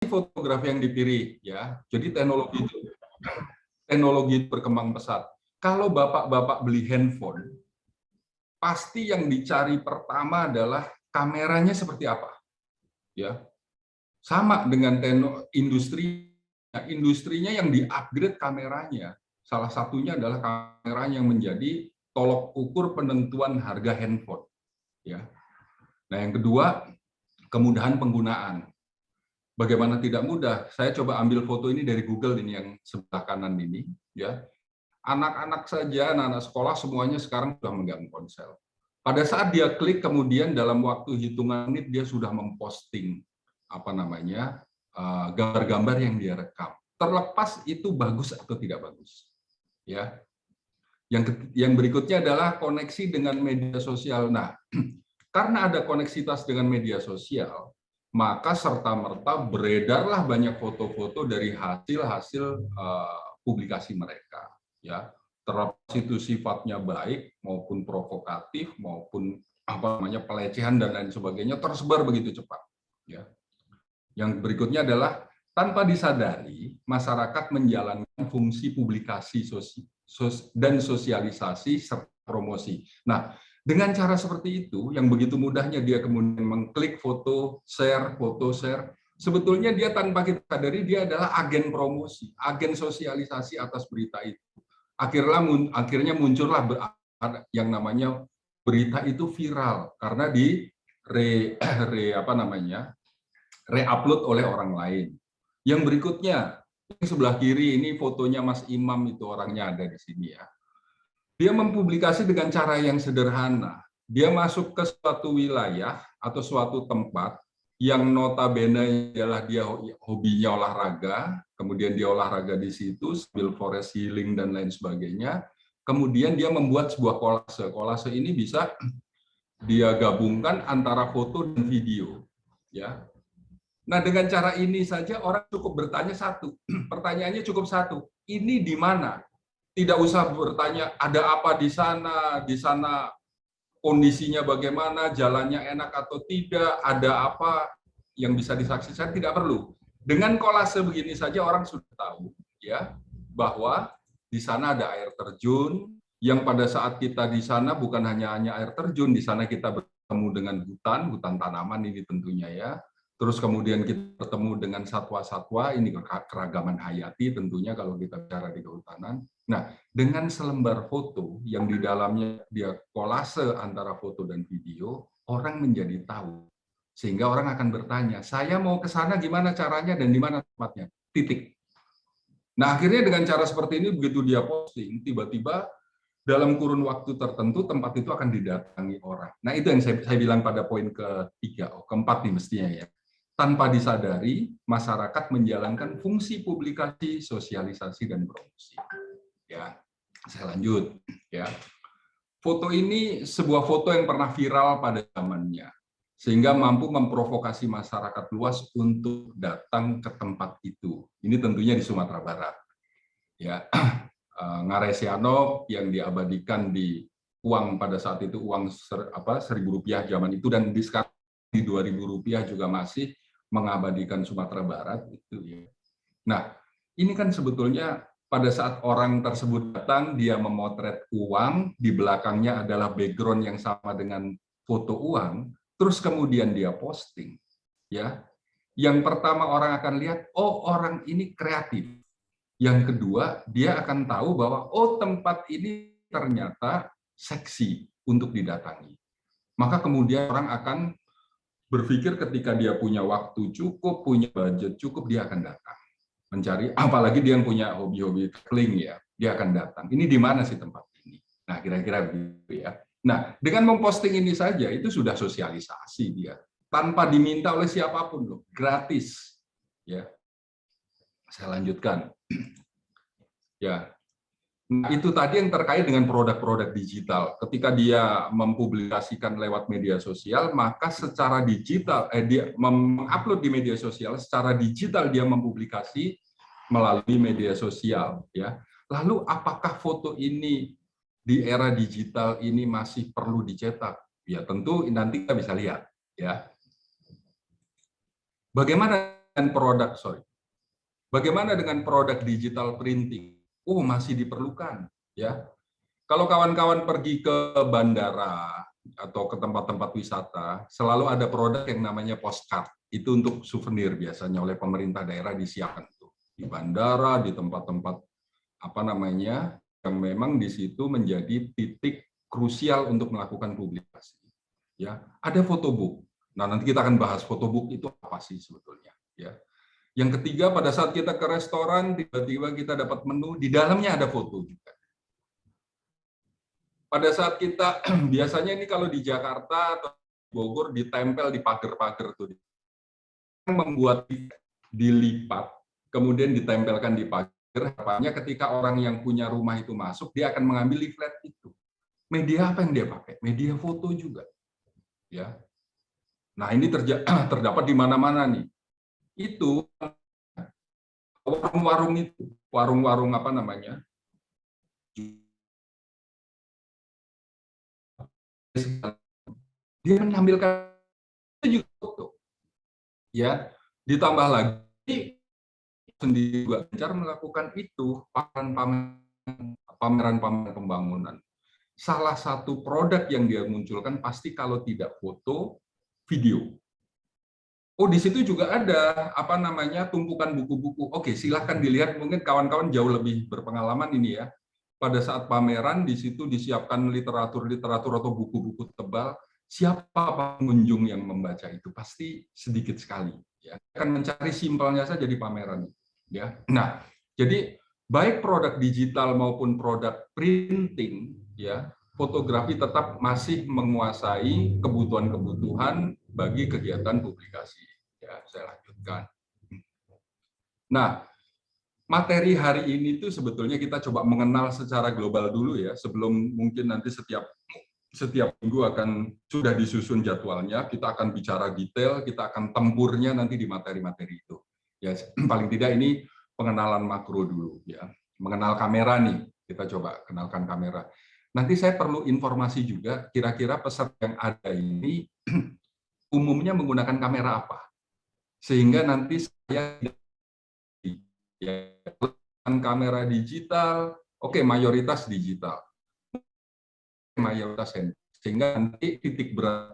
fotografi yang dipilih ya. Jadi teknologi berkembang pesat. Kalau bapak-bapak beli handphone, pasti yang dicari pertama adalah kameranya seperti apa. Ya. Sama dengan industrinya yang di-upgrade kameranya. Salah satunya adalah kamera yang menjadi tolok ukur penentuan harga handphone. Ya. Nah, yang kedua, kemudahan penggunaan. Bagaimana tidak mudah? Saya coba ambil foto ini dari Google ini yang sebelah kanan ini, ya. Anak-anak saja, anak-anak sekolah semuanya sekarang sudah memegang ponsel. Pada saat dia klik, kemudian dalam waktu hitungan menit dia sudah memposting gambar-gambar yang dia rekam. Terlepas itu bagus atau tidak bagus, ya. Yang berikutnya adalah koneksi dengan media sosial. Nah, karena ada koneksitas dengan media sosial, maka serta-merta beredarlah banyak foto-foto dari hasil-hasil publikasi mereka. Ya, terlepas itu sifatnya baik maupun provokatif maupun pelecehan dan lain sebagainya tersebar begitu cepat. Ya. Yang berikutnya adalah tanpa disadari masyarakat menjalankan fungsi publikasi dan sosialisasi serta promosi. Nah, dengan cara seperti itu, yang begitu mudahnya dia kemudian mengklik foto, share, sebetulnya dia tanpa kita sadari dia adalah agen promosi, agen sosialisasi atas berita itu. Akhirnya muncullah yang namanya berita itu viral karena re-upload oleh orang lain. Yang berikutnya, yang sebelah kiri ini fotonya Mas Imam, itu orangnya ada di sini ya. Dia mempublikasi dengan cara yang sederhana. Dia masuk ke suatu wilayah atau suatu tempat yang notabene adalah dia hobinya olahraga, kemudian dia olahraga di situ, sambil forest healing dan lain sebagainya. Kemudian dia membuat sebuah kolase. Kolase ini bisa dia gabungkan antara foto dan video. Ya. Nah, dengan cara ini saja orang cukup bertanya satu. Pertanyaannya cukup satu. Ini di mana? Tidak usah bertanya ada apa di sana kondisinya bagaimana, jalannya enak atau tidak, ada apa yang bisa disaksikan, tidak perlu. Dengan kolase begini saja orang sudah tahu ya bahwa di sana ada air terjun, yang pada saat kita di sana bukan hanya air terjun, di sana kita bertemu dengan hutan tanaman ini tentunya ya. Terus kemudian kita bertemu dengan satwa-satwa, ini keragaman hayati tentunya kalau kita bicara di kehutanan. Nah, dengan selembar foto yang di dalamnya dia kolase antara foto dan video, orang menjadi tahu. Sehingga orang akan bertanya, saya mau ke sana gimana caranya dan di mana tempatnya? Titik. Nah, akhirnya dengan cara seperti ini, begitu dia posting, tiba-tiba dalam kurun waktu tertentu tempat itu akan didatangi orang. Nah, itu yang saya bilang pada poin keempat nih mestinya ya. Tanpa disadari, masyarakat menjalankan fungsi publikasi, sosialisasi, dan promosi. Ya, saya lanjut. Ya, foto ini sebuah foto yang pernah viral pada zamannya, sehingga mampu memprovokasi masyarakat luas untuk datang ke tempat itu. Ini tentunya di Sumatera Barat. Ya, Ngaresiano yang diabadikan di uang pada saat itu uang Rp1.000 zaman itu, dan sekarang di Rp2.000 juga masih mengabadikan Sumatera Barat itu ya. Nah, ini kan sebetulnya pada saat orang tersebut datang, dia memotret uang, di belakangnya adalah background yang sama dengan foto uang, terus kemudian dia posting. Ya, yang pertama orang akan lihat, oh orang ini kreatif. Yang kedua, dia akan tahu bahwa oh tempat ini ternyata seksi untuk didatangi. Maka kemudian orang akan berpikir ketika dia punya waktu cukup, punya budget cukup, dia akan datang mencari. Apalagi dia yang punya hobi-hobi traveling ya, dia akan datang. Ini di mana sih tempat ini? Nah, kira-kira begitu ya. Nah, dengan memposting ini saja itu sudah sosialisasi dia, tanpa diminta oleh siapapun loh, gratis. Ya, saya lanjutkan. Ya, nah, itu tadi yang terkait dengan produk-produk digital. Ketika dia mempublikasikan lewat media sosial, maka secara digital dia mengupload di media sosial, secara digital dia mempublikasi melalui media sosial. Ya, lalu apakah foto ini di era digital ini masih perlu dicetak? Ya, tentu nanti kita bisa lihat. Ya, bagaimana dengan bagaimana dengan produk digital printing? Oh, masih diperlukan, ya. Kalau kawan-kawan pergi ke bandara atau ke tempat-tempat wisata, selalu ada produk yang namanya postcard. Itu untuk souvenir biasanya oleh pemerintah daerah disiapkan tuh di bandara, di tempat-tempat apa namanya yang memang di situ menjadi titik krusial untuk melakukan publikasi. Ya, ada photobook. Nah, nanti kita akan bahas photobook itu apa sih sebetulnya, ya. Yang ketiga, pada saat kita ke restoran, tiba-tiba kita dapat menu, di dalamnya ada foto juga. Pada saat kita, biasanya ini kalau di Jakarta atau Bogor, ditempel di pagar-pagar tuh. Membuat dilipat, kemudian ditempelkan di pagar, harapannya ketika orang yang punya rumah itu masuk, dia akan mengambil leaflet itu. Media apa yang dia pakai? Media foto juga. Ya. Nah, ini terdapat di mana-mana nih. Itu warung-warung itu, warung-warung apa namanya? Dia menampilkan itu juga foto. Ya, ditambah lagi sendiri juga gencar melakukan itu pameran pembangunan. Salah satu produk yang dia munculkan pasti kalau tidak foto, video. Oh, di situ juga ada apa namanya tumpukan buku-buku. Oke, silahkan dilihat. Mungkin kawan-kawan jauh lebih berpengalaman ini ya. Pada saat pameran di situ disiapkan literatur atau buku-buku tebal. Siapa pengunjung yang membaca itu pasti sedikit sekali. Ya, akan mencari simpelnya saja di pameran. Ya, nah, jadi baik produk digital maupun produk printing, ya, fotografi tetap masih menguasai kebutuhan-kebutuhan bagi kegiatan publikasi. Ya, saya lanjutkan. Nah, materi hari ini tuh sebetulnya kita coba mengenal secara global dulu ya, sebelum mungkin nanti setiap minggu akan sudah disusun jadwalnya, kita akan bicara detail, kita akan tempurnya nanti di materi-materi itu. Ya, paling tidak ini pengenalan makro dulu ya. Mengenal kamera nih, kita coba kenalkan kamera. Nanti saya perlu informasi juga kira-kira peserta yang ada ini umumnya menggunakan kamera apa. Sehingga nanti saya ya, kamera digital, oke, mayoritas digital. Mayoritas handphone. Sehingga nanti titik berat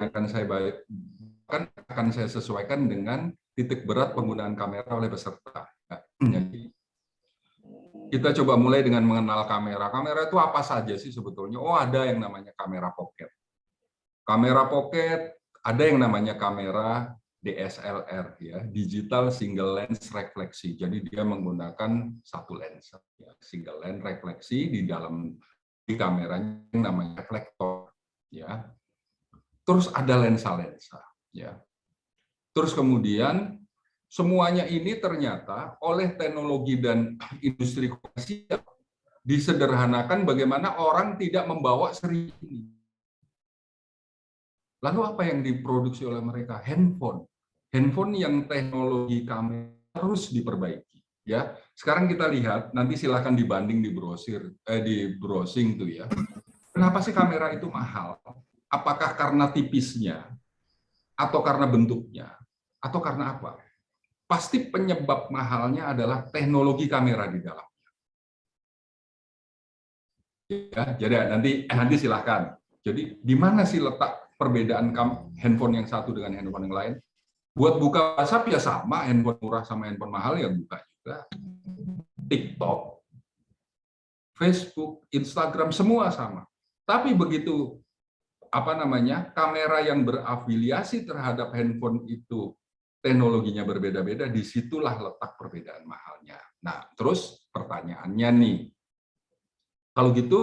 akan saya sesuaikan dengan titik berat penggunaan kamera oleh peserta. Jadi, kita coba mulai dengan mengenal kamera. Kamera itu apa saja sih sebetulnya? Oh, ada yang namanya kamera pocket. Kamera pocket, ada yang namanya kamera DSLR, ya, digital single lens refleksi. Jadi dia menggunakan satu lensa, ya, single lens refleksi di dalam kameranya yang namanya reflektor, ya. Terus ada lensa-lensa, ya. Terus kemudian semuanya ini ternyata oleh teknologi dan industri komersial disederhanakan bagaimana orang tidak membawa seri ini. Lalu apa yang diproduksi oleh mereka? Handphone. Handphone yang teknologi kamera harus diperbaiki. Ya, sekarang kita lihat, nanti silahkan dibanding di browsing tuh ya. Kenapa sih kamera itu mahal? Apakah karena tipisnya, atau karena bentuknya, atau karena apa? Pasti penyebab mahalnya adalah teknologi kamera di dalamnya. Ya, jadi nanti silahkan. Jadi di mana sih letak perbedaan handphone yang satu dengan handphone yang lain? Buat buka WhatsApp ya sama, handphone murah sama handphone mahal ya buka juga. TikTok, Facebook, Instagram semua sama. Tapi begitu kamera yang berafiliasi terhadap handphone itu teknologinya berbeda-beda, disitulah letak perbedaan mahalnya. Nah, terus pertanyaannya nih, kalau gitu,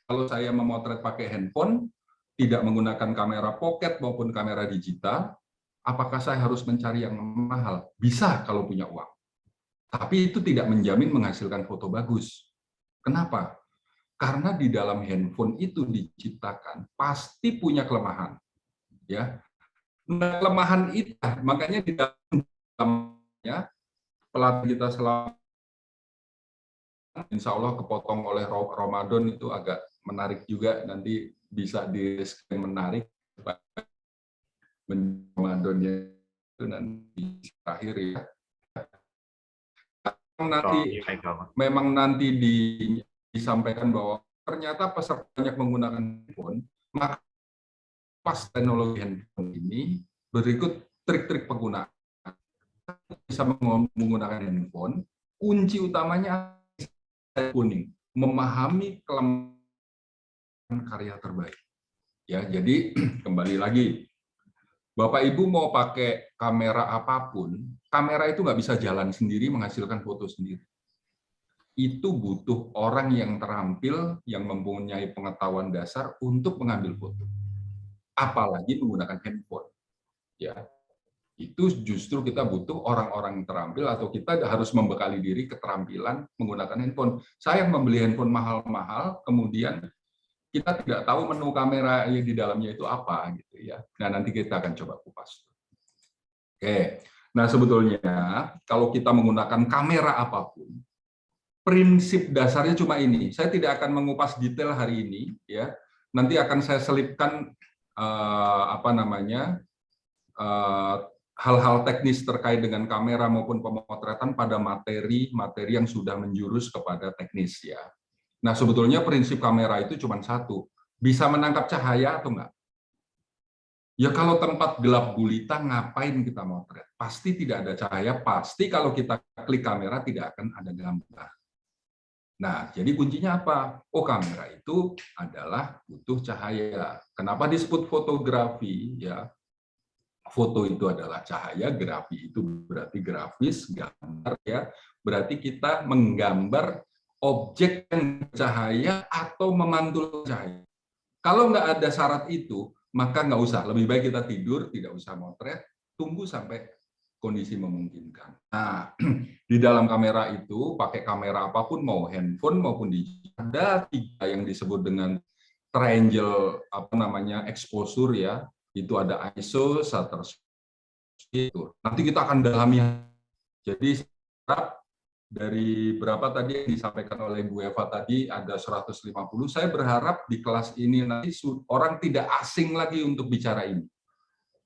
kalau saya memotret pakai handphone, tidak menggunakan kamera pocket maupun kamera digital, apakah saya harus mencari yang mahal? Bisa kalau punya uang. Tapi itu tidak menjamin menghasilkan foto bagus. Kenapa? Karena di dalam handphone itu diciptakan pasti punya kelemahan, ya. Nah, kelemahan itu makanya di dalamnya pelatih kita selama Insya Allah kepotong oleh Ramadan itu agak menarik juga, nanti bisa di menarik Ramadannya itu nanti terakhir ya. Memang nanti disampaikan bahwa ternyata peserta banyak menggunakan handphone, maka pas teknologi handphone ini berikut trik-trik penggunaan. Bisa menggunakan handphone, kunci utamanya kuning, memahami kelemahan karya terbaik. Ya, jadi kembali lagi, Bapak Ibu mau pakai kamera apapun, kamera itu nggak bisa jalan sendiri menghasilkan foto sendiri. Itu butuh orang yang terampil, yang mempunyai pengetahuan dasar untuk mengambil foto. Apalagi menggunakan handphone. Ya, itu justru kita butuh orang-orang yang terampil atau kita harus membekali diri keterampilan menggunakan handphone. Saya yang membeli handphone mahal-mahal, kemudian kita tidak tahu menu kamera yang di dalamnya itu apa gitu ya. Nah, nanti kita akan coba kupas. Oke. Nah, sebetulnya kalau kita menggunakan kamera apapun, prinsip dasarnya cuma ini. Saya tidak akan mengupas detail hari ini ya. Nanti akan saya selipkan hal-hal teknis terkait dengan kamera maupun pemotretan pada materi-materi yang sudah menjurus kepada teknis ya. Nah, sebetulnya prinsip kamera itu cuma satu, bisa menangkap cahaya atau enggak? Ya kalau tempat gelap gulita ngapain kita motret? Pasti tidak ada cahaya, pasti kalau kita klik kamera tidak akan ada gambar. Nah, jadi kuncinya apa? Oh, kamera itu adalah butuh cahaya. Kenapa disebut fotografi ya? Foto itu adalah cahaya, grafi itu berarti grafis, gambar ya. Berarti kita menggambar objek yang cahaya atau memantul cahaya. Kalau nggak ada syarat itu, maka nggak usah. Lebih baik kita tidur, tidak usah motret, tunggu sampai kondisi memungkinkan. Nah, di dalam kamera itu, pakai kamera apapun, mau handphone maupun digital, ada 3 yang disebut dengan triangle exposure ya. Itu ada ISO, shutter speed. Nanti kita akan dalami. Jadi dari berapa tadi yang disampaikan oleh Bu Eva tadi ada 150. Saya berharap di kelas ini nanti orang tidak asing lagi untuk bicara ini.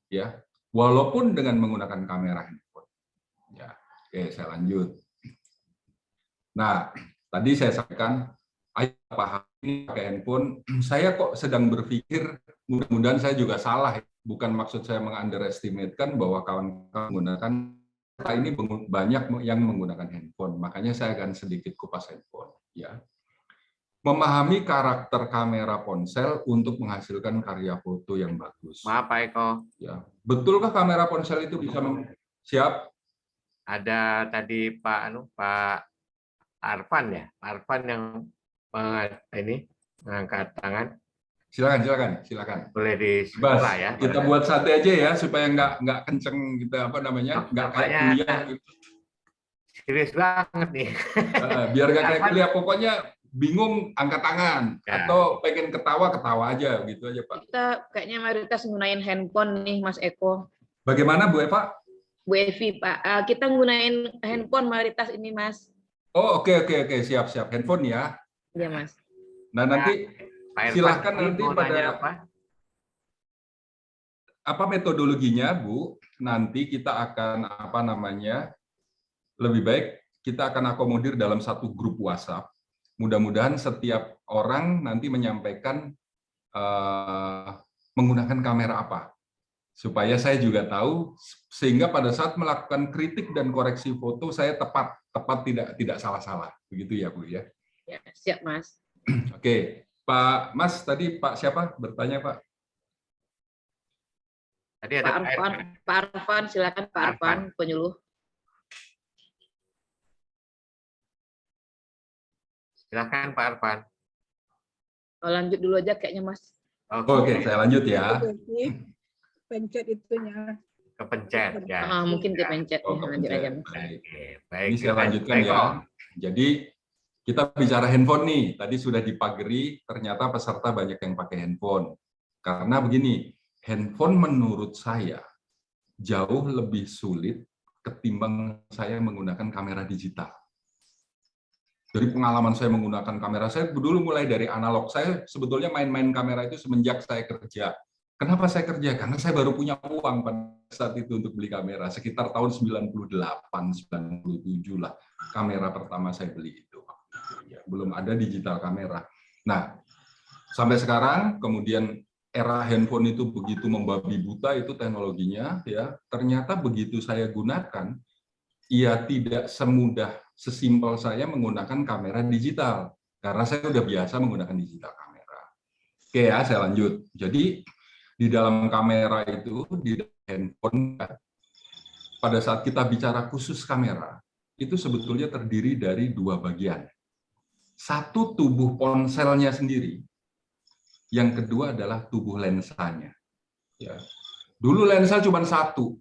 Ya, walaupun dengan menggunakan kamera handphone. Ya, oke, saya lanjut. Nah, tadi saya sampaikan ayo paham ini pakai handphone. Saya kok sedang berpikir mudah-mudahan saya juga salah. Bukan maksud saya meng-underestimate-kan bahwa kawan-kawan menggunakan ini banyak yang menggunakan handphone, makanya saya akan sedikit kupas handphone. Ya, memahami karakter kamera ponsel untuk menghasilkan karya foto yang bagus. Maaf Pak Eko. Ya, betulkah kamera ponsel itu bisa siap? Ada tadi Pak Arfan ya, Pak Arfan yang ini mengangkat tangan. Silakan. Boleh disebelah ya. Kita buat santai aja ya supaya nggak kenceng kita nggak kayak kuliah gitu. Serius banget nih. Biar nggak kayak kuliah, pokoknya bingung angkat tangan ya. Atau pengen ketawa aja gitu aja Pak. Kita kayaknya mayoritas menggunakan handphone nih Mas Eko. Bagaimana Bu Eva? Bu Evi Pak, kita menggunakan handphone mayoritas ini Mas. Oh oke, siap handphone ya. Iya Mas. Nah nanti silahkan nanti pada apa metodologinya Bu, nanti kita akan lebih baik kita akan akomodir dalam satu grup WhatsApp. Mudah-mudahan setiap orang nanti menyampaikan menggunakan kamera apa, supaya saya juga tahu, sehingga pada saat melakukan kritik dan koreksi foto saya tepat tidak salah-salah, begitu ya Bu ya. Ya, siap Mas. Oke. Pak Mas, tadi Pak siapa bertanya Pak? Tadi ada Pak Arfan, silakan Pak Arfan, penyuluh. Silakan Pak Arfan. Lanjut dulu aja kayaknya Mas. Oke, saya lanjut ya. Pencet itunya. Kepencet ya. Mungkin kepencet. Lanjut aja Mas. Baik. Ini saya lanjutkan ya. Jadi kita bicara handphone nih, tadi sudah dipagari, ternyata peserta banyak yang pakai handphone. Karena begini, handphone menurut saya jauh lebih sulit ketimbang saya menggunakan kamera digital. Dari pengalaman saya menggunakan kamera, saya dulu mulai dari analog. Saya sebetulnya main-main kamera itu semenjak saya kerja. Kenapa saya kerja? Karena saya baru punya uang pada saat itu untuk beli kamera. Sekitar tahun 98, 97 lah. Kamera pertama saya beli itu. Ya, belum ada digital kamera. Nah, sampai sekarang, kemudian era handphone itu begitu membabi buta itu teknologinya, ya ternyata begitu saya gunakan, ia tidak semudah, sesimpel saya menggunakan kamera digital. Karena saya sudah biasa menggunakan digital kamera. Oke ya, saya lanjut. Jadi, di dalam kamera itu, di dalam handphone, pada saat kita bicara khusus kamera, itu sebetulnya terdiri dari dua bagian. Satu, tubuh ponselnya sendiri. Yang kedua adalah tubuh lensanya. Ya. Dulu lensa cuma satu,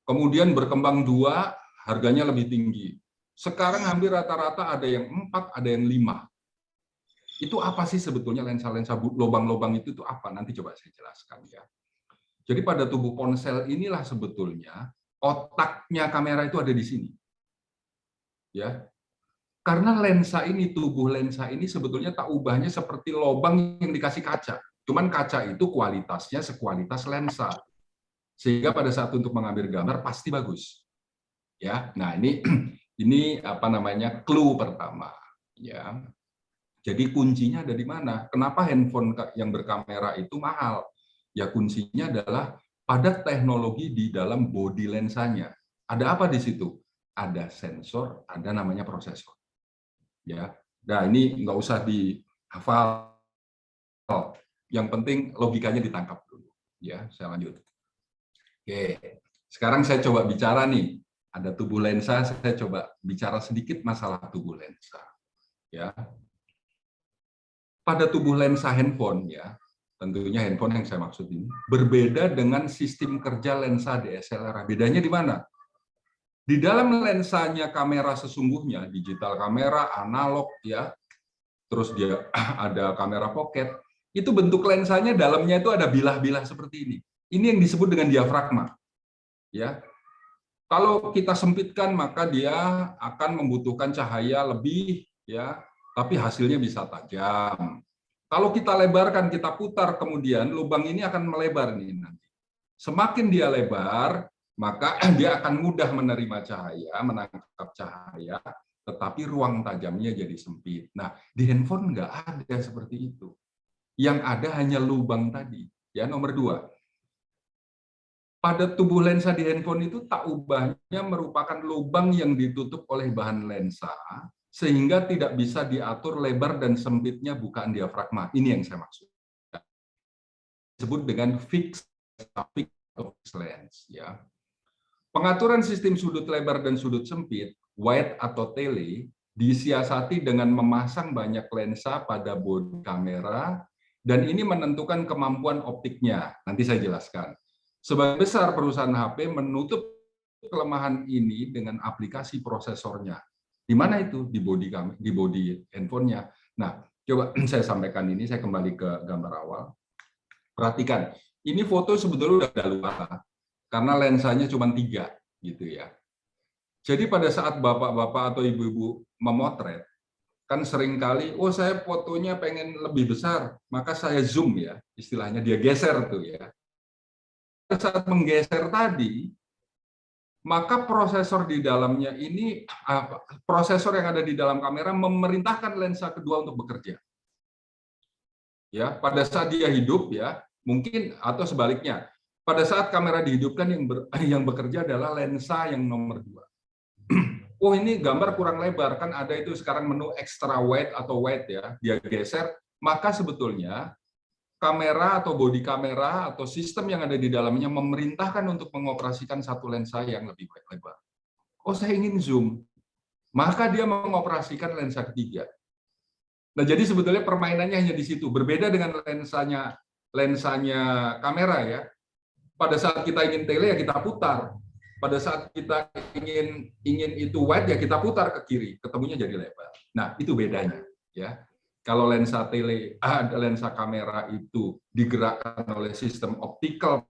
kemudian berkembang dua, harganya lebih tinggi. Sekarang hampir rata-rata ada yang 4, ada yang 5. Itu apa sih sebetulnya lensa-lensa lubang-lubang itu apa? Nanti coba saya jelaskan ya. Jadi pada tubuh ponsel inilah sebetulnya otaknya kamera itu ada di sini. Ya. Karena lensa ini, tubuh lensa ini sebetulnya tak ubahnya seperti lubang yang dikasih kaca. Cuman kaca itu kualitasnya sekualitas lensa. Sehingga pada saat untuk mengambil gambar pasti bagus. Ya. Nah, ini apa namanya? Clue pertama, ya. Jadi kuncinya ada di mana? Kenapa handphone yang berkamera itu mahal? Ya kuncinya adalah pada teknologi di dalam bodi lensanya. Ada apa di situ? Ada sensor, ada namanya prosesor. Ya, nah ini nggak usah dihafal. Yang penting logikanya ditangkap dulu. Ya, saya lanjut. Oke, sekarang saya coba bicara nih. Ada tubuh lensa, saya coba bicara sedikit masalah tubuh lensa. Ya. Pada tubuh lensa handphone, ya, tentunya handphone yang saya maksud ini, berbeda dengan sistem kerja lensa DSLR. Bedanya di mana? Di dalam lensanya kamera sesungguhnya, digital kamera, analog, ya, terus dia ada kamera pocket, itu bentuk lensanya dalamnya itu ada bilah-bilah seperti ini. Ini yang disebut dengan diafragma. Ya, kalau kita sempitkan maka dia akan membutuhkan cahaya lebih, ya, tapi hasilnya bisa tajam. Kalau kita lebarkan, kita putar, kemudian lubang ini akan melebar nih nanti. Semakin dia lebar, maka dia akan mudah menerima cahaya, menangkap cahaya, tetapi ruang tajamnya jadi sempit. Nah, di handphone nggak ada seperti itu. Yang ada hanya lubang tadi. Ya, nomor 2. Pada tubuh lensa di handphone itu tak ubahnya merupakan lubang yang ditutup oleh bahan lensa, sehingga tidak bisa diatur lebar dan sempitnya bukaan diafragma. Ini yang saya maksud. Disebut dengan fixed lens. Ya. Pengaturan sistem sudut lebar dan sudut sempit, wide atau tele, disiasati dengan memasang banyak lensa pada bodi kamera, dan ini menentukan kemampuan optiknya. Nanti saya jelaskan. Sebagian besar perusahaan HP menutup kelemahan ini dengan aplikasi prosesornya. Di mana itu? Di bodi handphonenya. Nah, coba saya sampaikan ini, saya kembali ke gambar awal. Perhatikan, ini foto sebetulnya udah daluarsa karena lensanya cuma 3, gitu ya. Jadi pada saat bapak-bapak atau ibu-ibu memotret, kan seringkali, oh saya fotonya pengen lebih besar, maka saya zoom ya, istilahnya dia geser tuh ya. Pada saat menggeser tadi, maka prosesor di dalamnya ini, prosesor yang ada di dalam kamera memerintahkan lensa kedua untuk bekerja. Ya, pada saat dia hidup ya, mungkin atau sebaliknya, pada saat kamera dihidupkan yang bekerja adalah lensa yang nomor 2. Oh ini gambar kurang lebar, kan ada itu sekarang menu extra wide atau wide ya, dia geser, maka sebetulnya kamera atau bodi kamera atau sistem yang ada di dalamnya memerintahkan untuk mengoperasikan satu lensa yang lebih lebar. Oh, saya ingin zoom. Maka dia mengoperasikan lensa ketiga. Nah, jadi sebetulnya permainannya hanya di situ. Berbeda dengan lensanya kamera ya. Pada saat kita ingin tele ya kita putar. Pada saat kita ingin itu wide ya kita putar ke kiri, ketemunya jadi lebar. Nah, itu bedanya ya. Kalau lensa lensa kamera itu digerakkan oleh sistem optikal.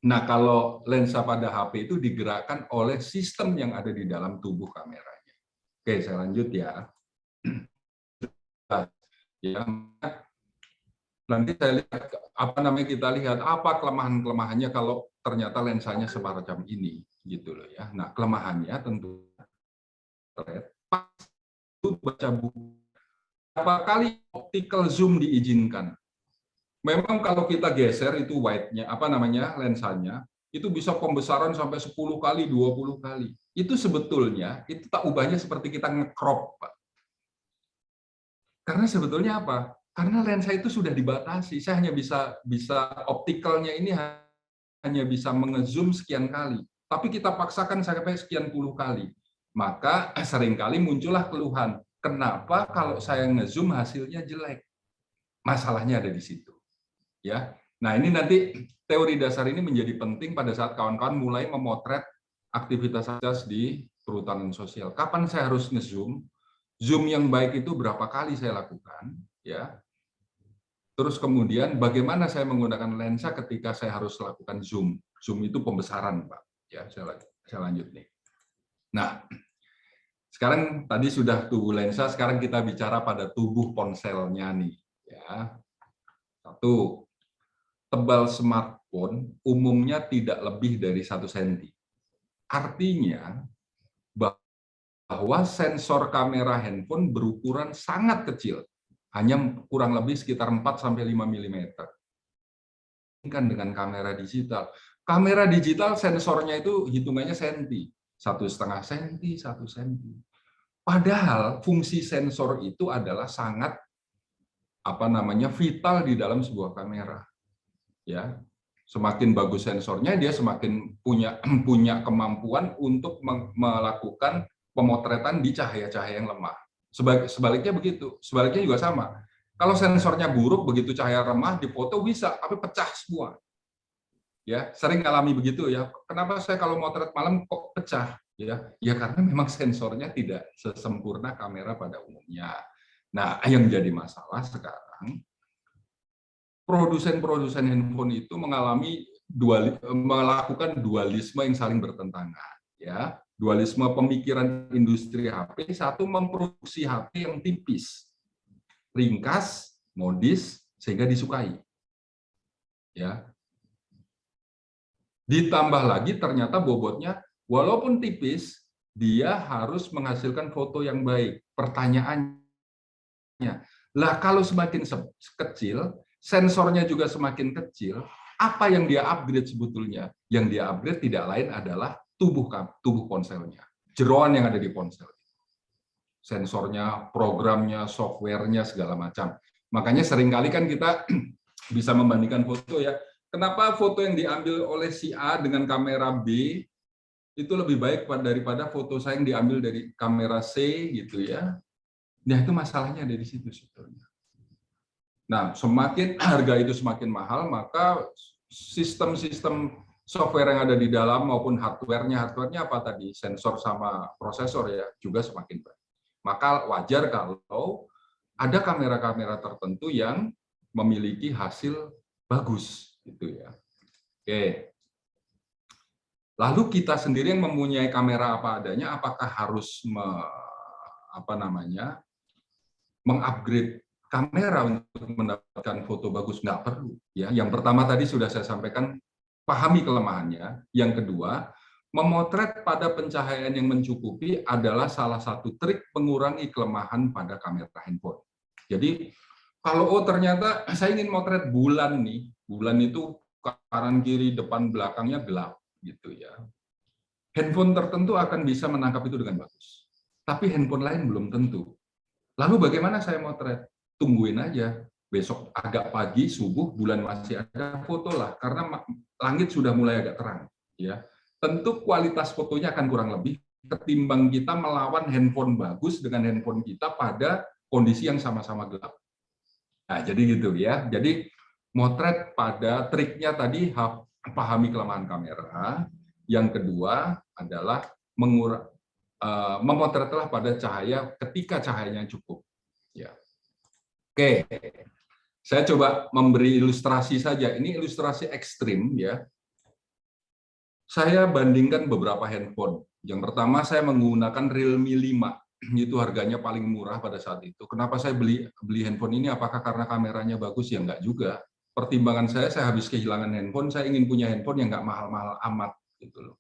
Nah, kalau lensa pada HP itu digerakkan oleh sistem yang ada di dalam tubuh kameranya. Oke, saya lanjut ya. Ya, Nanti saya lihat kita lihat apa kelemahan-kelemahannya kalau ternyata lensanya semacam ini gitu loh ya. Nah, kelemahannya tentu baca buku. Berapa kali optical zoom diizinkan? Memang kalau kita geser itu wide-nya lensanya itu bisa pembesaran sampai 10 kali, 20 kali. Itu sebetulnya itu tak ubahnya seperti kita nge-crop, Pak. Karena sebetulnya apa? Karena lensa itu sudah dibatasi. Saya hanya bisa optikalnya ini hanya bisa mengezoom sekian kali. Tapi kita paksakan sampai sekian puluh kali. Maka seringkali muncullah keluhan. Kenapa kalau saya ngezoom hasilnya jelek? Masalahnya ada di situ. Ya. Nah, ini nanti teori dasar ini menjadi penting pada saat kawan-kawan mulai memotret aktivitas di perhutanan sosial. Kapan saya harus ngezoom? Zoom yang baik itu berapa kali saya lakukan, ya. Terus kemudian bagaimana saya menggunakan lensa ketika saya harus lakukan zoom. Zoom itu pembesaran, Pak. Ya, saya lanjut nih. Nah, sekarang tadi sudah tubuh lensa, sekarang kita bicara pada tubuh ponselnya nih, ya. Satu, tebal smartphone umumnya tidak lebih dari 1 cm. Artinya bahwa sensor kamera handphone berukuran sangat kecil, hanya kurang lebih sekitar 4-5 mm. Dengan kamera digital. Kamera digital sensornya itu hitungannya senti, 1,5 cm, 1 cm. Padahal fungsi sensor itu adalah sangat vital di dalam sebuah kamera. Ya, semakin bagus sensornya, dia semakin punya kemampuan untuk melakukan pemotretan di cahaya-cahaya yang lemah. Sebaliknya begitu, sebaliknya juga sama. Kalau sensornya buruk, begitu cahaya lemah difoto bisa, tapi pecah semua. Ya, sering alami begitu ya. Kenapa saya kalau motret malam kok pecah? Ya, karena memang sensornya tidak sesempurna kamera pada umumnya. Nah, yang jadi masalah sekarang, produsen handphone itu melakukan dualisme yang saling bertentangan, ya. Dualisme pemikiran industri HP, satu memproduksi HP yang tipis, ringkas, modis sehingga disukai. Ya. Ditambah lagi ternyata bobotnya walaupun tipis, dia harus menghasilkan foto yang baik. Pertanyaannya, lah kalau semakin kecil, sensornya juga semakin kecil, apa yang dia upgrade sebetulnya? Yang dia upgrade tidak lain adalah tubuh ponselnya, jeroan yang ada di ponsel. Sensornya, programnya, softwarenya, segala macam. Makanya seringkali kan kita bisa membandingkan foto ya. Kenapa foto yang diambil oleh si A dengan kamera B itu lebih baik daripada foto saya yang diambil dari kamera C gitu ya. Nah, itu masalahnya ada di situ sebetulnya. Nah, semakin harga itu semakin mahal, maka sistem-sistem software yang ada di dalam maupun hardware-nya apa tadi, sensor sama prosesor ya, juga semakin baik. Maka wajar kalau ada kamera-kamera tertentu yang memiliki hasil bagus gitu ya. Oke. Lalu kita sendiri yang mempunyai kamera apa adanya, apakah harus mengupgrade kamera untuk mendapatkan foto bagus? Nggak perlu. Ya, yang pertama tadi sudah saya sampaikan, pahami kelemahannya. Yang kedua, memotret pada pencahayaan yang mencukupi adalah salah satu trik mengurangi kelemahan pada kamera handphone. Jadi, kalau ternyata saya ingin motret bulan nih, bulan itu kanan kiri depan belakangnya gelap gitu ya. Handphone tertentu akan bisa menangkap itu dengan bagus. Tapi handphone lain belum tentu. Lalu bagaimana saya motret? Tungguin aja. Besok agak pagi, subuh, bulan masih ada, foto lah. Karena langit sudah mulai agak terang. Ya, tentu kualitas fotonya akan kurang lebih ketimbang kita melawan handphone bagus dengan handphone kita pada kondisi yang sama-sama gelap. Nah, jadi gitu ya. Jadi motret pada triknya tadi pahami kelemahan kamera. Yang kedua adalah memotretlah pada cahaya ketika cahayanya cukup. Ya. Oke, saya coba memberi ilustrasi saja. Ini ilustrasi ekstrim ya. Saya bandingkan beberapa handphone. Yang pertama saya menggunakan Realme 5. itu harganya paling murah pada saat itu. Kenapa saya beli handphone ini? Apakah karena kameranya bagus? Ya enggak juga. Pertimbangan saya habis kehilangan handphone, saya ingin punya handphone yang enggak mahal-mahal amat gitu loh.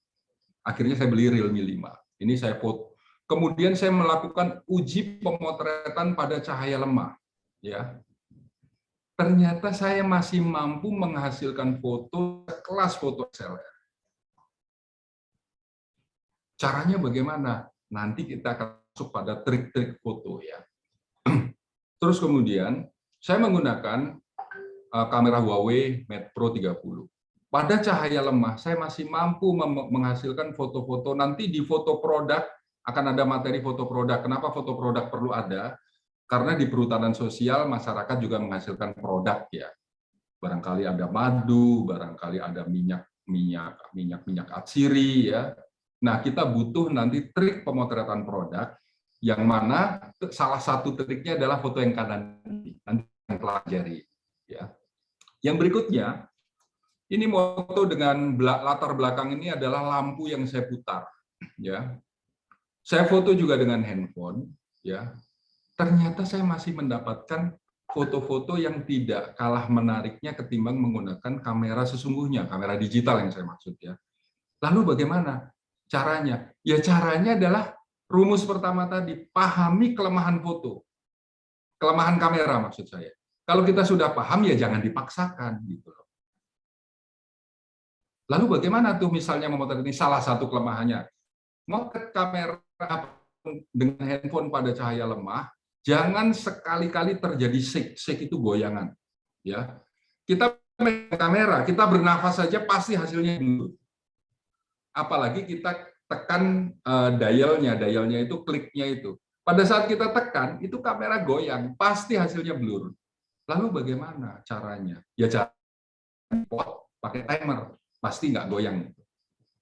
Akhirnya saya beli Realme 5. Ini saya foto. Kemudian saya melakukan uji pemotretan pada cahaya lemah, ya. Ternyata saya masih mampu menghasilkan foto kelas foto SLR. Caranya bagaimana? Nanti kita akan masuk pada trik-trik foto, ya. Terus kemudian saya menggunakan kamera Huawei Mate Pro 30. Pada cahaya lemah, saya masih mampu menghasilkan foto-foto. Nanti di foto produk akan ada materi foto produk. Kenapa foto produk perlu ada? Karena di perhutanan sosial masyarakat juga menghasilkan produk, ya. Barangkali ada madu, barangkali ada minyak atsiri, ya. Nah, kita butuh nanti trik pemotretan produk, yang mana salah satu triknya adalah foto yang kanan nanti yang pelajari, ya. Yang berikutnya, ini foto dengan latar belakang ini adalah lampu yang saya putar, ya. Saya foto juga dengan handphone, ya. Ternyata saya masih mendapatkan foto-foto yang tidak kalah menariknya ketimbang menggunakan kamera sesungguhnya, kamera digital yang saya maksud, ya. Lalu bagaimana caranya? Ya caranya adalah rumus pertama tadi, pahami kelemahan foto. Kelemahan kamera maksud saya. Kalau kita sudah paham, ya jangan dipaksakan gitu loh. Lalu bagaimana tuh misalnya memotret ini? Salah satu kelemahannya, motret kamera dengan handphone pada cahaya lemah, jangan sekali-kali terjadi shake itu goyangan. Ya, kita kamera, kita bernafas saja pasti hasilnya blur. Apalagi kita tekan dialnya itu, kliknya itu. Pada saat kita tekan, itu kamera goyang, pasti hasilnya blur. Lalu bagaimana caranya? Ya cara pakai timer, pasti nggak goyang.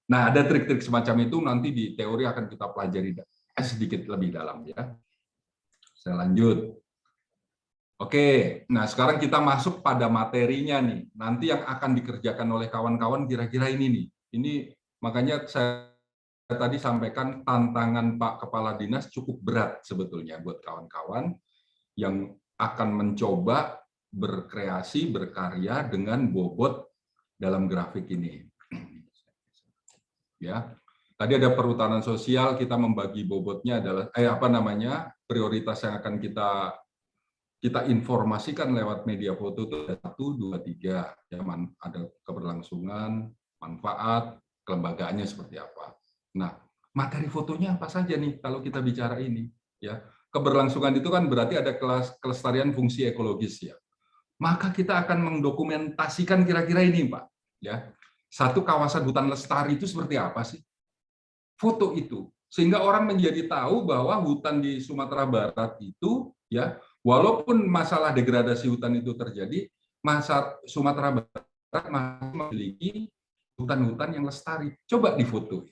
Nah, ada trik-trik semacam itu nanti di teori akan kita pelajari sedikit lebih dalam, ya. Saya lanjut. Oke, nah sekarang kita masuk pada materinya nih. Nanti yang akan dikerjakan oleh kawan-kawan kira-kira ini nih. Ini makanya saya tadi sampaikan tantangan Pak Kepala Dinas cukup berat sebetulnya buat kawan-kawan yang akan mencoba berkreasi, berkarya dengan bobot dalam grafik ini. Ya, tadi ada perhutanan sosial, kita membagi bobotnya adalah prioritas yang akan kita informasikan lewat media foto itu ada 1, 2, 3. Ya, ada keberlangsungan, manfaat, kelembagaannya seperti apa. Nah, materi fotonya apa saja nih kalau kita bicara ini? Ya, keberlangsungan itu kan berarti ada kelestarian fungsi ekologis, ya. Maka kita akan mendokumentasikan kira-kira ini, Pak. Ya, satu kawasan hutan lestari itu seperti apa sih? Foto itu, sehingga orang menjadi tahu bahwa hutan di Sumatera Barat itu, ya, walaupun masalah degradasi hutan itu terjadi, Sumatera Barat masih memiliki hutan-hutan yang lestari. Coba difoto.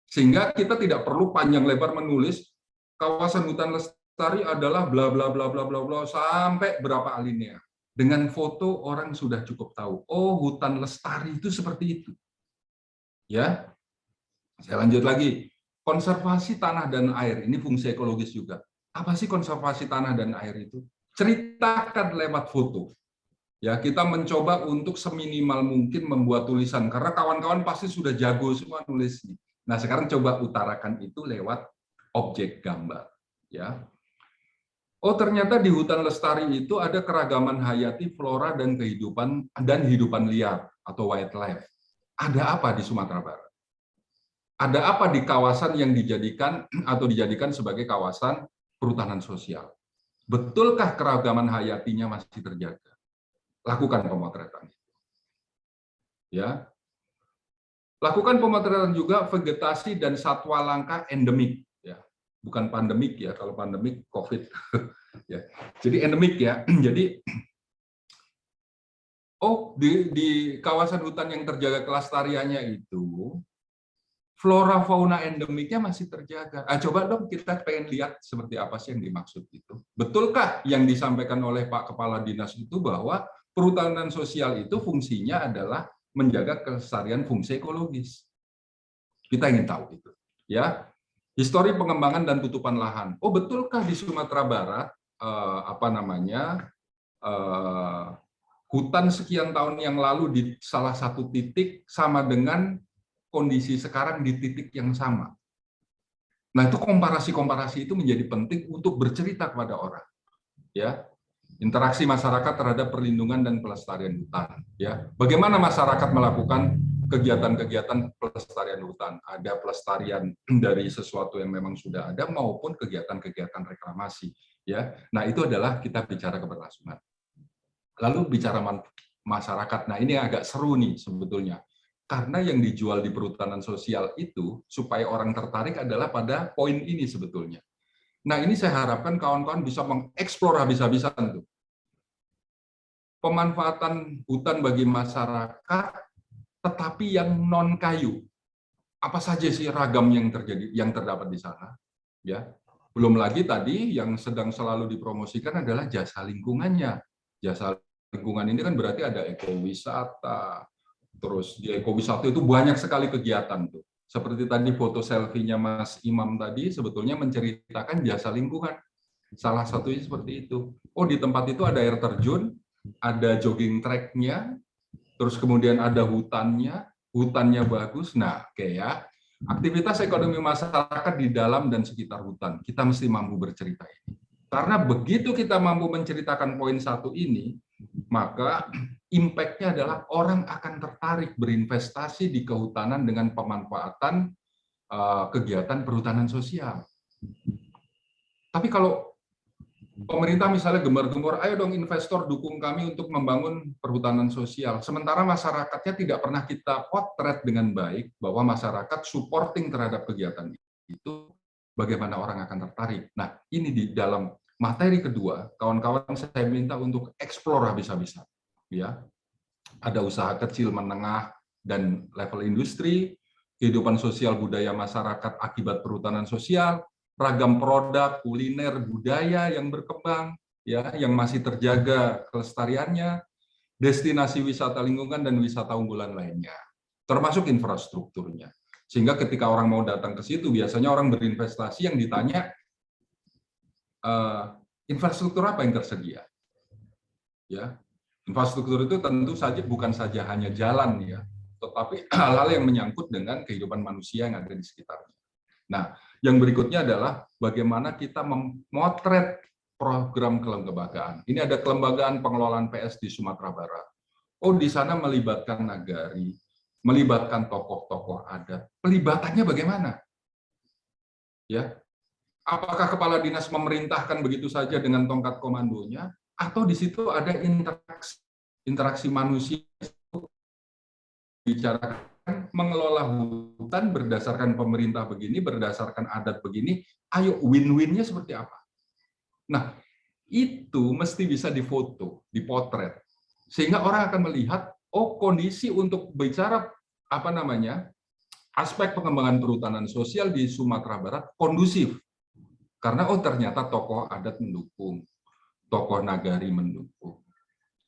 Sehingga kita tidak perlu panjang lebar menulis kawasan hutan lestari adalah bla bla bla bla bla bla sampai berapa alinea. Dengan foto orang sudah cukup tahu. Oh, hutan lestari itu seperti itu. Ya. Saya lanjut lagi. Konservasi tanah dan air ini fungsi ekologis juga. Apa sih konservasi tanah dan air itu? Ceritakan lewat foto. Ya, kita mencoba untuk seminimal mungkin membuat tulisan karena kawan-kawan pasti sudah jago semua nulisnya. Nah, sekarang coba utarakan itu lewat objek gambar, ya. Oh, ternyata di hutan lestari itu ada keragaman hayati, flora dan hidupan liar atau wildlife. Ada apa di Sumatera Barat? Ada apa di kawasan yang dijadikan sebagai kawasan perhutanan sosial? Betulkah keragaman hayatinya masih terjaga? Lakukan pemotretan itu. Ya. Lakukan pemotretan juga vegetasi dan satwa langka endemik, ya. Bukan pandemik, ya. Kalau pandemik COVID. Ya. Jadi endemik, ya. Jadi di kawasan hutan yang terjaga kelestariannya itu flora fauna endemiknya masih terjaga. Coba dong kita pengen lihat seperti apa sih yang dimaksud itu. Betulkah yang disampaikan oleh Pak Kepala Dinas itu bahwa perhutanan sosial itu fungsinya adalah menjaga kelestarian fungsi ekologis? Kita ingin tahu itu, ya. Histori pengembangan dan tutupan lahan. Oh, betulkah di Sumatera Barat hutan sekian tahun yang lalu di salah satu titik sama dengan kondisi sekarang di titik yang sama? Nah, itu komparasi-komparasi itu menjadi penting untuk bercerita kepada orang. Ya, interaksi masyarakat terhadap perlindungan dan pelestarian hutan. Ya, bagaimana masyarakat melakukan kegiatan-kegiatan pelestarian hutan? Ada pelestarian dari sesuatu yang memang sudah ada maupun kegiatan-kegiatan reklamasi. Ya, nah itu adalah kita bicara keberlangsungan. Lalu bicara masyarakat. Nah, ini agak seru nih sebetulnya. Karena yang dijual di perhutanan sosial itu supaya orang tertarik adalah pada poin ini sebetulnya. Nah, ini saya harapkan kawan-kawan bisa mengeksplor habis-habisan tuh. Pemanfaatan hutan bagi masyarakat, tetapi yang non kayu. Apa saja sih ragam yang terjadi, yang terdapat di sana? Ya, belum lagi tadi yang sedang selalu dipromosikan adalah jasa lingkungannya. Jasa lingkungan ini kan berarti ada ekowisata. Terus di ekowisata itu banyak sekali kegiatan tuh. Seperti tadi foto selfie-nya Mas Imam tadi sebetulnya menceritakan jasa lingkungan. Salah satunya seperti itu. Oh, di tempat itu ada air terjun, ada jogging track-nya, terus kemudian ada hutannya bagus. Nah, kayak aktivitas ekonomi masyarakat di dalam dan sekitar hutan. Kita mesti mampu bercerita ini. Karena begitu kita mampu menceritakan poin satu ini, maka impact-nya adalah orang akan tertarik berinvestasi di kehutanan dengan pemanfaatan kegiatan perhutanan sosial. Tapi kalau pemerintah misalnya gembar-gembor, ayo dong investor dukung kami untuk membangun perhutanan sosial. Sementara masyarakatnya tidak pernah kita potret dengan baik bahwa masyarakat supporting terhadap kegiatan itu, bagaimana orang akan tertarik. Nah, ini di dalam materi kedua, kawan-kawan saya minta untuk eksplor habis-habisan. Ya, ada usaha kecil, menengah, dan level industri, kehidupan sosial budaya masyarakat akibat perhutanan sosial, ragam produk, kuliner, budaya yang berkembang, ya, yang masih terjaga kelestariannya, destinasi wisata lingkungan dan wisata unggulan lainnya, termasuk infrastrukturnya. Sehingga ketika orang mau datang ke situ, biasanya orang berinvestasi yang ditanya, infrastruktur apa yang tersedia? Ya, infrastruktur itu tentu saja bukan saja hanya jalan ya, tetapi hal-hal yang menyangkut dengan kehidupan manusia yang ada di sekitarnya. Nah, yang berikutnya adalah bagaimana kita memotret program kelembagaan. Ini ada kelembagaan pengelolaan PS di Sumatera Barat. Oh, di sana melibatkan nagari, melibatkan tokoh-tokoh adat. Pelibatannya bagaimana? Ya, apakah kepala dinas memerintahkan begitu saja dengan tongkat komandonya, atau di situ ada interaksi manusia bicarakan mengelola hutan berdasarkan pemerintah begini, berdasarkan adat begini, ayo win-winnya seperti apa? Nah, itu mesti bisa difoto, dipotret, sehingga orang akan melihat, oh kondisi untuk bicara aspek pengembangan perhutanan sosial di Sumatera Barat kondusif, karena oh ternyata tokoh adat mendukung, tokoh nagari mendukung,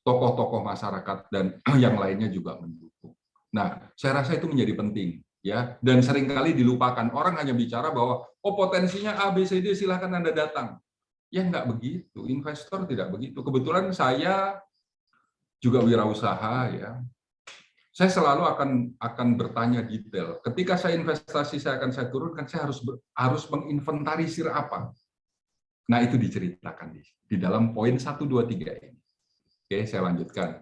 tokoh-tokoh masyarakat dan yang lainnya juga mendukung. Nah, saya rasa itu menjadi penting, ya. Dan seringkali dilupakan. Orang hanya bicara bahwa oh potensinya A, B, C, D, silakan Anda datang. Ya nggak begitu. Investor tidak begitu. Kebetulan saya juga wirausaha, ya. Saya selalu akan bertanya detail. Ketika saya investasi, saya turunkan. Saya harus menginventarisir apa. Nah, itu diceritakan di dalam poin 1, 2, 3 ini. Oke, saya lanjutkan.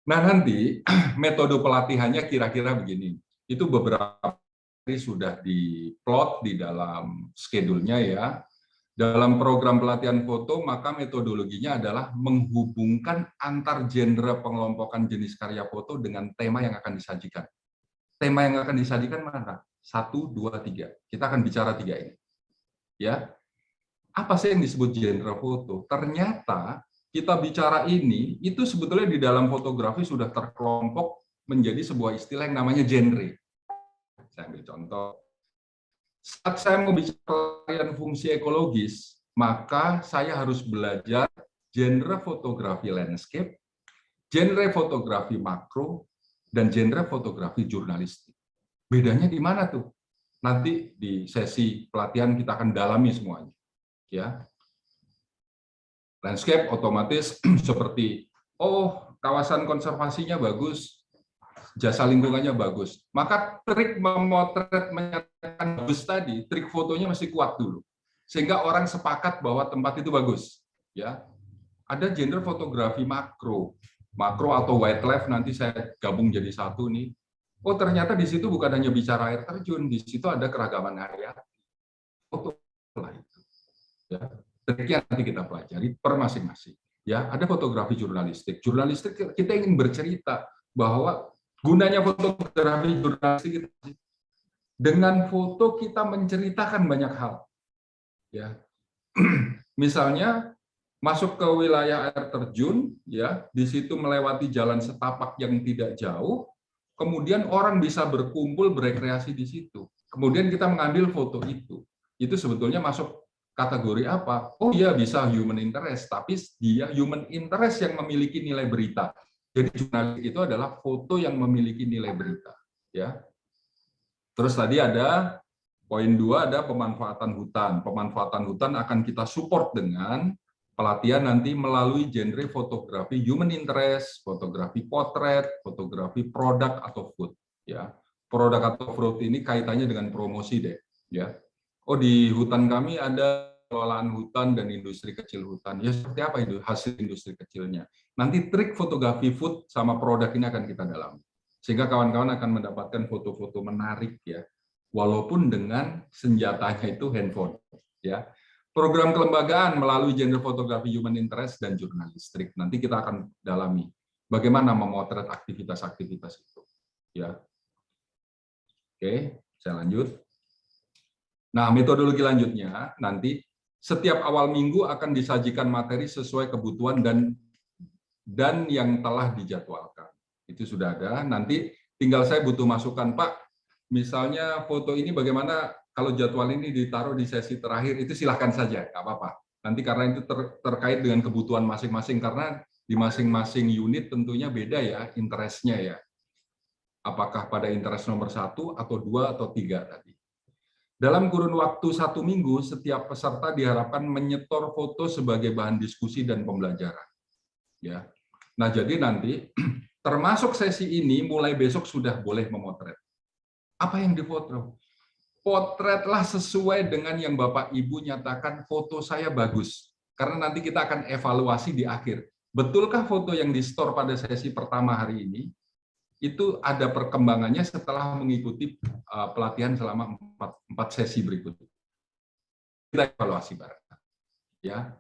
Nah, nanti metode pelatihannya kira-kira begini. Itu beberapa hari sudah diplot di dalam schedule-nya ya. Dalam program pelatihan foto, maka metodologinya adalah menghubungkan antar genre pengelompokan jenis karya foto dengan tema yang akan disajikan. Tema yang akan disajikan mana? 1, 2, 3. Kita akan bicara 3 ini. Ya. Apa sih yang disebut genre foto? Ternyata kita bicara ini, itu sebetulnya di dalam fotografi sudah terkelompok menjadi sebuah istilah yang namanya genre. Saya ambil contoh. Saat saya mau bicara fungsi ekologis, maka saya harus belajar genre fotografi landscape, genre fotografi makro, dan genre fotografi jurnalistik. Bedanya di mana tuh? nanti di sesi pelatihan kita akan dalami semuanya. Ya, landscape otomatis seperti kawasan konservasinya bagus, jasa lingkungannya bagus, maka trik memotret menyatakan bagus tadi, trik fotonya mesti kuat dulu, sehingga orang sepakat bahwa tempat itu bagus. Ya, ada genre fotografi makro atau wildlife, nanti saya gabung jadi satu nih. Oh, ternyata di situ bukan hanya bicara air terjun, di situ ada keragaman hayati. Foto lah itu. Ya, triknya nanti kita pelajari per masing-masing. Ya, ada fotografi jurnalistik. Jurnalistik kita ingin bercerita bahwa gunanya fotografi jurnalistik dengan foto kita menceritakan banyak hal. Ya, misalnya masuk ke wilayah air terjun, ya, di situ melewati jalan setapak yang tidak jauh, kemudian orang bisa berkumpul berekreasi di situ. Kemudian kita mengambil foto itu. Itu sebetulnya masuk kategori apa? Oh iya, bisa human interest, tapi dia human interest yang memiliki nilai berita. Jadi jurnalistik itu adalah foto yang memiliki nilai berita. Ya. Terus tadi ada poin 2, ada pemanfaatan hutan. Pemanfaatan hutan akan kita support dengan pelatihan nanti melalui genre fotografi human interest, fotografi potret, fotografi produk atau food. Ya, produk atau food ini kaitannya dengan promosi deh. Ya, oh di hutan kami ada pengelolaan hutan dan industri kecil hutan. Ya seperti apa itu hasil industri kecilnya? Nanti trik fotografi food sama produk ini akan kita dalami, sehingga kawan-kawan akan mendapatkan foto-foto menarik ya, walaupun dengan senjatanya itu handphone. Ya. Program kelembagaan melalui genre fotografi human interest dan jurnalistik. Nanti kita akan dalami bagaimana memotret aktivitas-aktivitas itu. Ya. Oke, saya lanjut. Nah, metodologi lanjutnya nanti setiap awal minggu akan disajikan materi sesuai kebutuhan dan yang telah dijadwalkan. Itu sudah ada. Nanti tinggal saya butuh masukan, Pak. Misalnya foto ini bagaimana kalau jadwal ini ditaruh di sesi terakhir, itu silahkan saja, nggak apa-apa. Nanti karena itu terkait dengan kebutuhan masing-masing, karena di masing-masing unit tentunya beda ya interestnya ya. Apakah pada interest nomor 1 atau 2 atau 3 tadi. Dalam kurun waktu 1 minggu, setiap peserta diharapkan menyetor foto sebagai bahan diskusi dan pembelajaran. Ya. Nah, jadi nanti termasuk sesi ini mulai besok sudah boleh memotret. Apa yang difoto? Potretlah sesuai dengan yang Bapak Ibu nyatakan foto saya bagus. Karena nanti kita akan evaluasi di akhir. Betulkah foto yang di-store pada sesi pertama hari ini itu ada perkembangannya setelah mengikuti pelatihan selama 4 sesi berikutnya. Kita evaluasi bareng. Ya.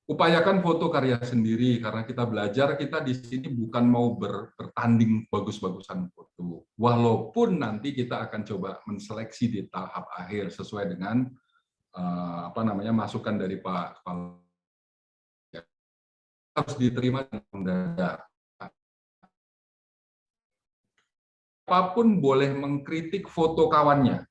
Upayakan foto karya sendiri, karena kita belajar, kita di sini bukan mau bertanding bagus-bagusan foto. Walaupun nanti kita akan coba menseleksi di tahap akhir sesuai dengan masukan dari Pak Kepala. Harus diterima dengan mendadak. Apapun boleh mengkritik foto kawannya.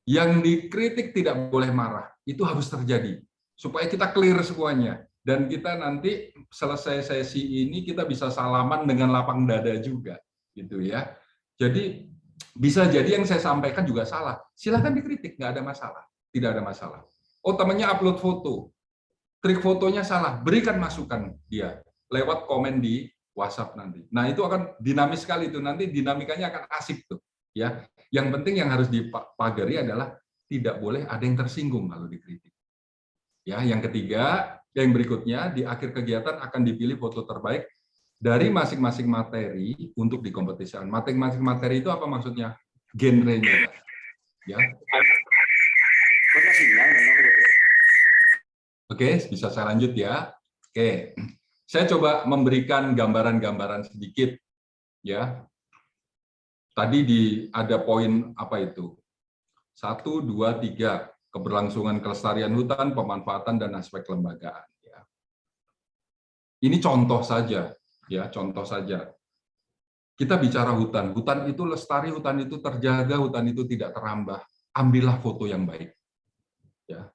Yang dikritik tidak boleh marah. Itu harus terjadi supaya kita clear semuanya. Dan kita nanti selesai sesi ini kita bisa salaman dengan lapang dada juga, gitu ya. Jadi bisa jadi yang saya sampaikan juga salah. Silakan dikritik, nggak ada masalah, tidak ada masalah. Oh, temannya upload foto, trik fotonya salah, berikan masukan dia lewat komen di WhatsApp nanti. Nah itu akan dinamis sekali itu, nanti dinamikanya akan asik tuh, ya. Yang penting yang harus dipagari adalah tidak boleh ada yang tersinggung kalau dikritik. Ya, yang ketiga. Yang berikutnya, di akhir kegiatan akan dipilih foto terbaik dari masing-masing materi untuk dikompetisikan. Masing-masing materi itu apa maksudnya? Genrenya. Ya. Oke, bisa saya lanjut ya. Oke, saya coba memberikan gambaran-gambaran sedikit. Ya. Tadi ada poin apa itu? 1, 2, 3. Keberlangsungan kelestarian hutan, pemanfaatan dan aspek kelembagaan. Ya. Ini contoh saja, ya contoh saja. Kita bicara hutan, hutan itu lestari, hutan itu terjaga, hutan itu tidak terambah. Ambillah foto yang baik. Ya.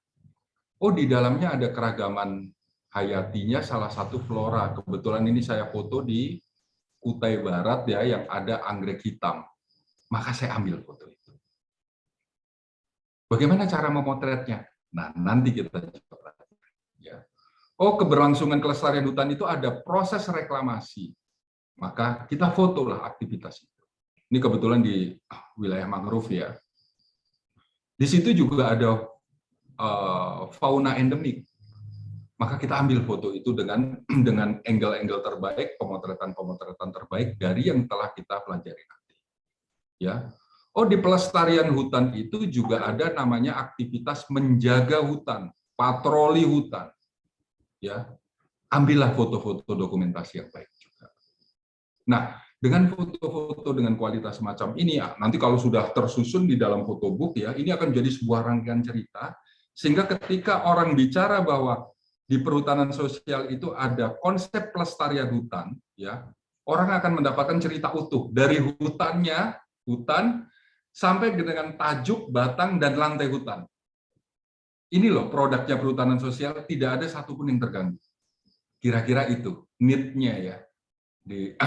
Oh di dalamnya ada keragaman hayatinya, salah satu flora. Kebetulan ini saya foto di Kutai Barat ya, yang ada anggrek hitam. Maka saya ambil foto itu. Bagaimana cara memotretnya? Nah, nanti kita coba. Ya. Oh, keberlangsungan kelestarian hutan itu ada proses reklamasi. Maka kita fotolah aktivitas itu. Ini kebetulan di wilayah mangrove ya. Di situ juga ada fauna endemik. Maka kita ambil foto itu dengan angle-angle terbaik, pemotretan-pemotretan terbaik dari yang telah kita pelajari nanti. Ya. Oh, di pelestarian hutan itu juga ada namanya aktivitas menjaga hutan, patroli hutan. Ya, ambillah foto-foto dokumentasi yang baik juga. Nah, dengan foto-foto dengan kualitas semacam ini, nanti kalau sudah tersusun di dalam fotobook ya, ini akan jadi sebuah rangkaian cerita, sehingga ketika orang bicara bahwa di perhutanan sosial itu ada konsep pelestarian hutan, ya, orang akan mendapatkan cerita utuh dari hutannya, hutan sampai dengan tajuk, batang, dan lantai hutan. Ini loh produknya perhutanan sosial, tidak ada satupun yang terganggu. Kira-kira itu need-nya ya.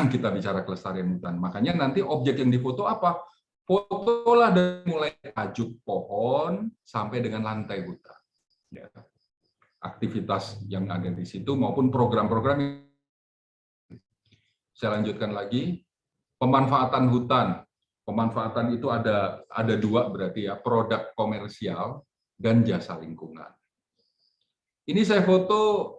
Kita bicara kelestarian hutan. Makanya nanti objek yang difoto apa? Fotolah dari mulai tajuk pohon sampai dengan lantai hutan. Ya. Aktivitas yang ada di situ maupun program-program. Saya lanjutkan lagi. Pemanfaatan hutan. Pemanfaatan itu ada dua berarti ya, produk komersial dan jasa lingkungan. Ini saya foto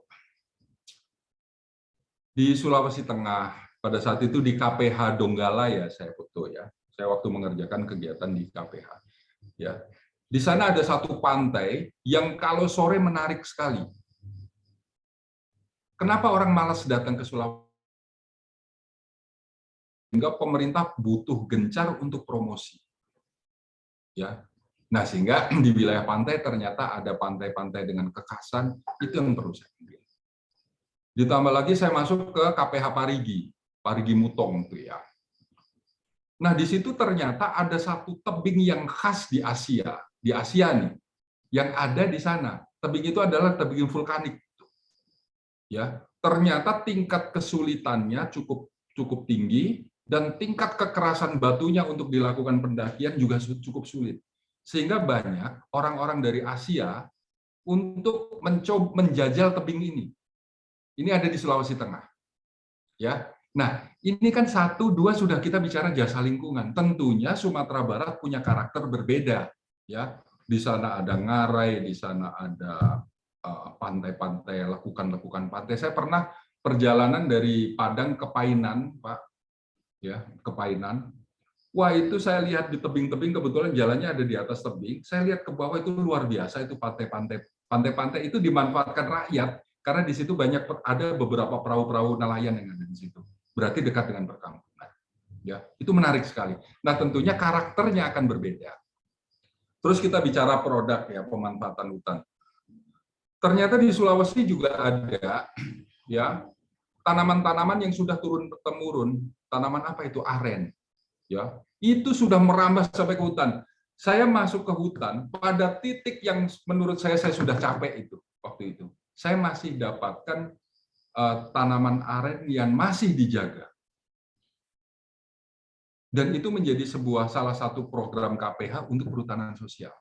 di Sulawesi Tengah, pada saat itu di KPH Donggala ya saya foto ya. Saya waktu mengerjakan kegiatan di KPH. Ya. Di sana ada satu pantai yang kalau sore menarik sekali. Kenapa orang malas datang ke Sulawesi? Sehingga pemerintah butuh gencar untuk promosi. Ya. Nah, sehingga di wilayah pantai ternyata ada pantai-pantai dengan kekasan, itu yang perlu saya ambil. Ditambah lagi saya masuk ke KPH Parigi Mutong itu ya. Nah, di situ ternyata ada satu tebing yang khas di Asia nih, yang ada di sana. Tebing itu adalah tebing vulkanik. Ya, ternyata tingkat kesulitannya cukup tinggi dan tingkat kekerasan batunya untuk dilakukan pendakian juga cukup sulit. Sehingga banyak orang-orang dari Asia untuk mencoba menjajal tebing ini. Ini ada di Sulawesi Tengah. Ya. Nah, ini kan 1, 2 sudah kita bicara jasa lingkungan. Tentunya Sumatera Barat punya karakter berbeda. Ya. Di sana ada ngarai, di sana ada pantai-pantai, lekukan-lekukan pantai. Saya pernah perjalanan dari Padang ke Painan, Pak. Ya, ke Painan. Wah, itu saya lihat di tebing-tebing, kebetulan jalannya ada di atas tebing. Saya lihat ke bawah itu luar biasa, itu pantai-pantai. Pantai-pantai itu dimanfaatkan rakyat karena di situ banyak ada beberapa perahu-perahu nelayan yang ada di situ. Berarti dekat dengan perkampungan. Ya, itu menarik sekali. Nah, tentunya karakternya akan berbeda. Terus kita bicara produk ya, pemanfaatan hutan. Ternyata di Sulawesi juga ada ya tanaman-tanaman yang sudah turun-temurun. Tanaman apa itu? Aren. Ya, itu sudah merambah sampai ke hutan. Saya masuk ke hutan pada titik yang menurut saya sudah capek itu waktu itu. Saya masih dapatkan tanaman aren yang masih dijaga. Dan itu menjadi salah satu program KPH untuk perhutanan sosial.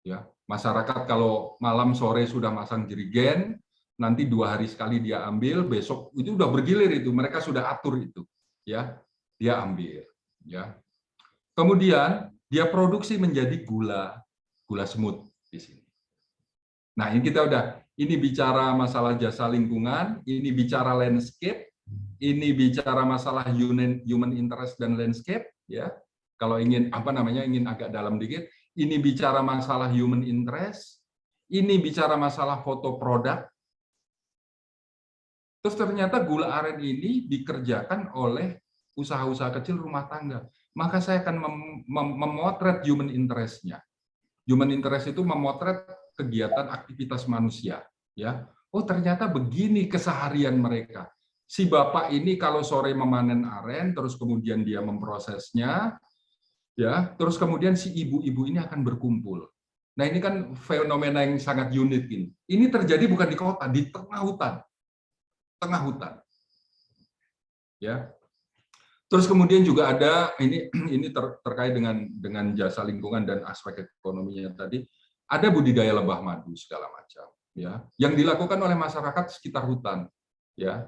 Ya, masyarakat kalau malam sore sudah masang jerigen, nanti 2 hari sekali dia ambil, besok itu udah bergilir itu, mereka sudah atur itu. Ya, dia ambil. Ya. Kemudian dia produksi menjadi gula semut di sini. Nah, ini kita ini bicara masalah jasa lingkungan, ini bicara landscape, ini bicara masalah human interest dan landscape ya. Kalau ingin ingin agak dalam dikit, ini bicara masalah human interest, ini bicara masalah foto produk. Terus ternyata gula aren ini dikerjakan oleh usaha-usaha kecil rumah tangga, maka saya akan memotret human interest-nya. Human interest itu memotret kegiatan aktivitas manusia. Ya, oh ternyata begini keseharian mereka. Si bapak ini kalau sore memanen aren, terus kemudian dia memprosesnya, ya, terus kemudian si ibu-ibu ini akan berkumpul. Nah ini kan fenomena yang sangat unik ini. Ini terjadi bukan di kota, di tengah hutan, Ya. Terus kemudian juga ada ini terkait dengan jasa lingkungan dan aspek ekonominya tadi, ada budidaya lebah madu segala macam, ya, yang dilakukan oleh masyarakat sekitar hutan, ya.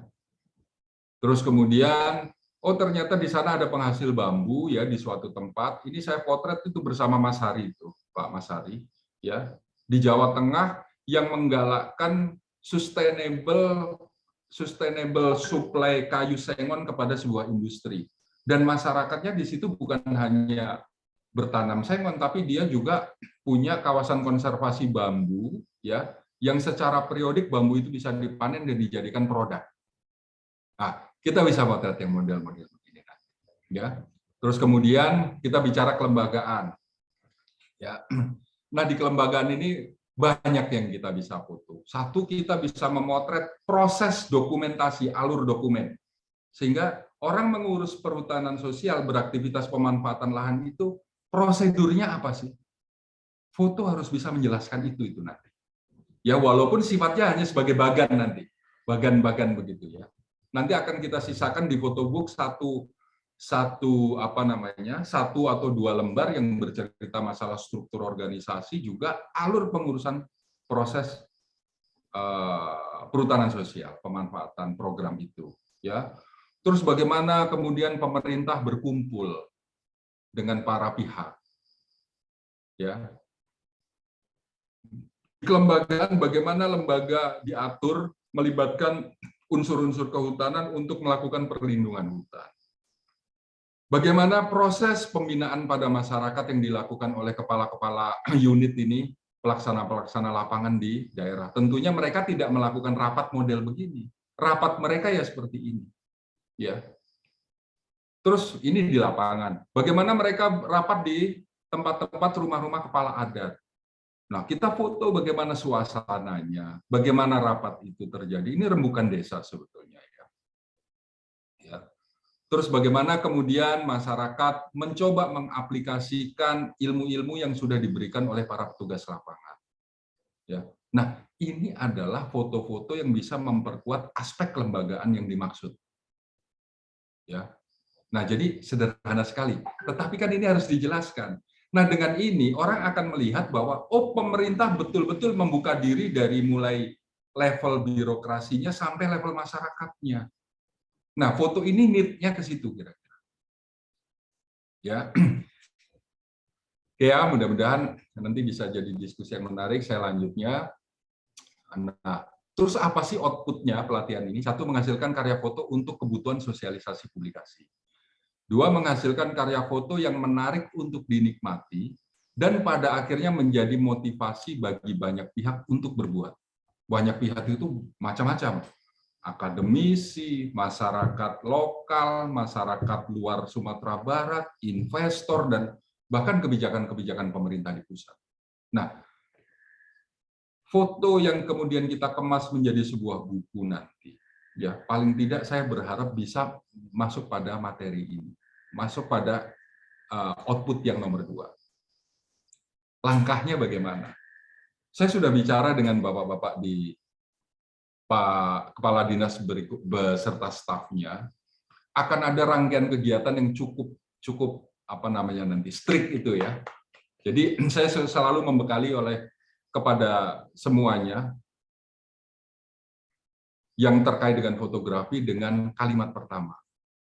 Terus kemudian, oh ternyata di sana ada penghasil bambu ya di suatu tempat. Ini saya potret itu bersama Mas Hari itu, Pak Mas Hari, ya, di Jawa Tengah yang menggalakkan sustainable supply kayu sengon kepada sebuah industri. Dan masyarakatnya di situ bukan hanya bertanam sengon, tapi dia juga punya kawasan konservasi bambu, ya, yang secara periodik bambu itu bisa dipanen dan dijadikan produk. Nah, kita bisa potret yang model-model begini, ya. Terus kemudian kita bicara kelembagaan, ya. Nah, di kelembagaan ini banyak yang kita bisa foto. Satu, kita bisa memotret proses dokumentasi, alur dokumen, sehingga orang mengurus perhutanan sosial, beraktivitas pemanfaatan lahan itu prosedurnya apa sih? Foto harus bisa menjelaskan itu nanti. Ya, walaupun sifatnya hanya sebagai bagan nanti, bagan-bagan begitu ya. Nanti akan kita sisakan di photobook satu atau dua lembar yang bercerita masalah struktur organisasi, juga alur pengurusan proses perhutanan sosial, pemanfaatan program itu, ya. Terus bagaimana kemudian pemerintah berkumpul dengan para pihak, ya. Kelembagaan, bagaimana lembaga diatur melibatkan unsur-unsur kehutanan untuk melakukan perlindungan hutan. Bagaimana proses pembinaan pada masyarakat yang dilakukan oleh kepala-kepala unit ini, pelaksana-pelaksana lapangan di daerah. Tentunya mereka tidak melakukan rapat model begini. Rapat mereka ya seperti ini. Ya. Terus ini di lapangan. Bagaimana mereka rapat di tempat-tempat rumah-rumah kepala adat. Nah, kita foto bagaimana suasananya, bagaimana rapat itu terjadi. Ini rembukan desa sebetulnya, ya. Ya. Terus bagaimana kemudian masyarakat mencoba mengaplikasikan ilmu-ilmu yang sudah diberikan oleh para petugas lapangan. Ya. Nah, ini adalah foto-foto yang bisa memperkuat aspek kelembagaan yang dimaksud. Ya. Nah, jadi sederhana sekali. Tetapi kan ini harus dijelaskan. Nah, dengan ini orang akan melihat bahwa oh, pemerintah betul-betul membuka diri dari mulai level birokrasinya sampai level masyarakatnya. Nah, foto ini need-nya ke situ kira-kira. Ya. Ya, mudah-mudahan nanti bisa jadi diskusi yang menarik. Saya lanjutnya. Nah, terus apa sih output-nya pelatihan ini? Satu, menghasilkan karya foto untuk kebutuhan sosialisasi publikasi. Dua, menghasilkan karya foto yang menarik untuk dinikmati dan pada akhirnya menjadi motivasi bagi banyak pihak untuk berbuat. Banyak pihak itu macam-macam. Akademisi, masyarakat lokal, masyarakat luar Sumatera Barat, investor, dan bahkan kebijakan-kebijakan pemerintah di pusat. Nah, foto yang kemudian kita kemas menjadi sebuah buku nanti, ya paling tidak saya berharap bisa masuk pada materi ini, masuk pada output yang nomor 2. Langkahnya bagaimana? Saya sudah bicara dengan bapak-bapak di Pak Kepala Dinas beserta stafnya, akan ada rangkaian kegiatan yang cukup strict itu ya. Jadi saya selalu membekali kepada semuanya yang terkait dengan fotografi dengan kalimat pertama.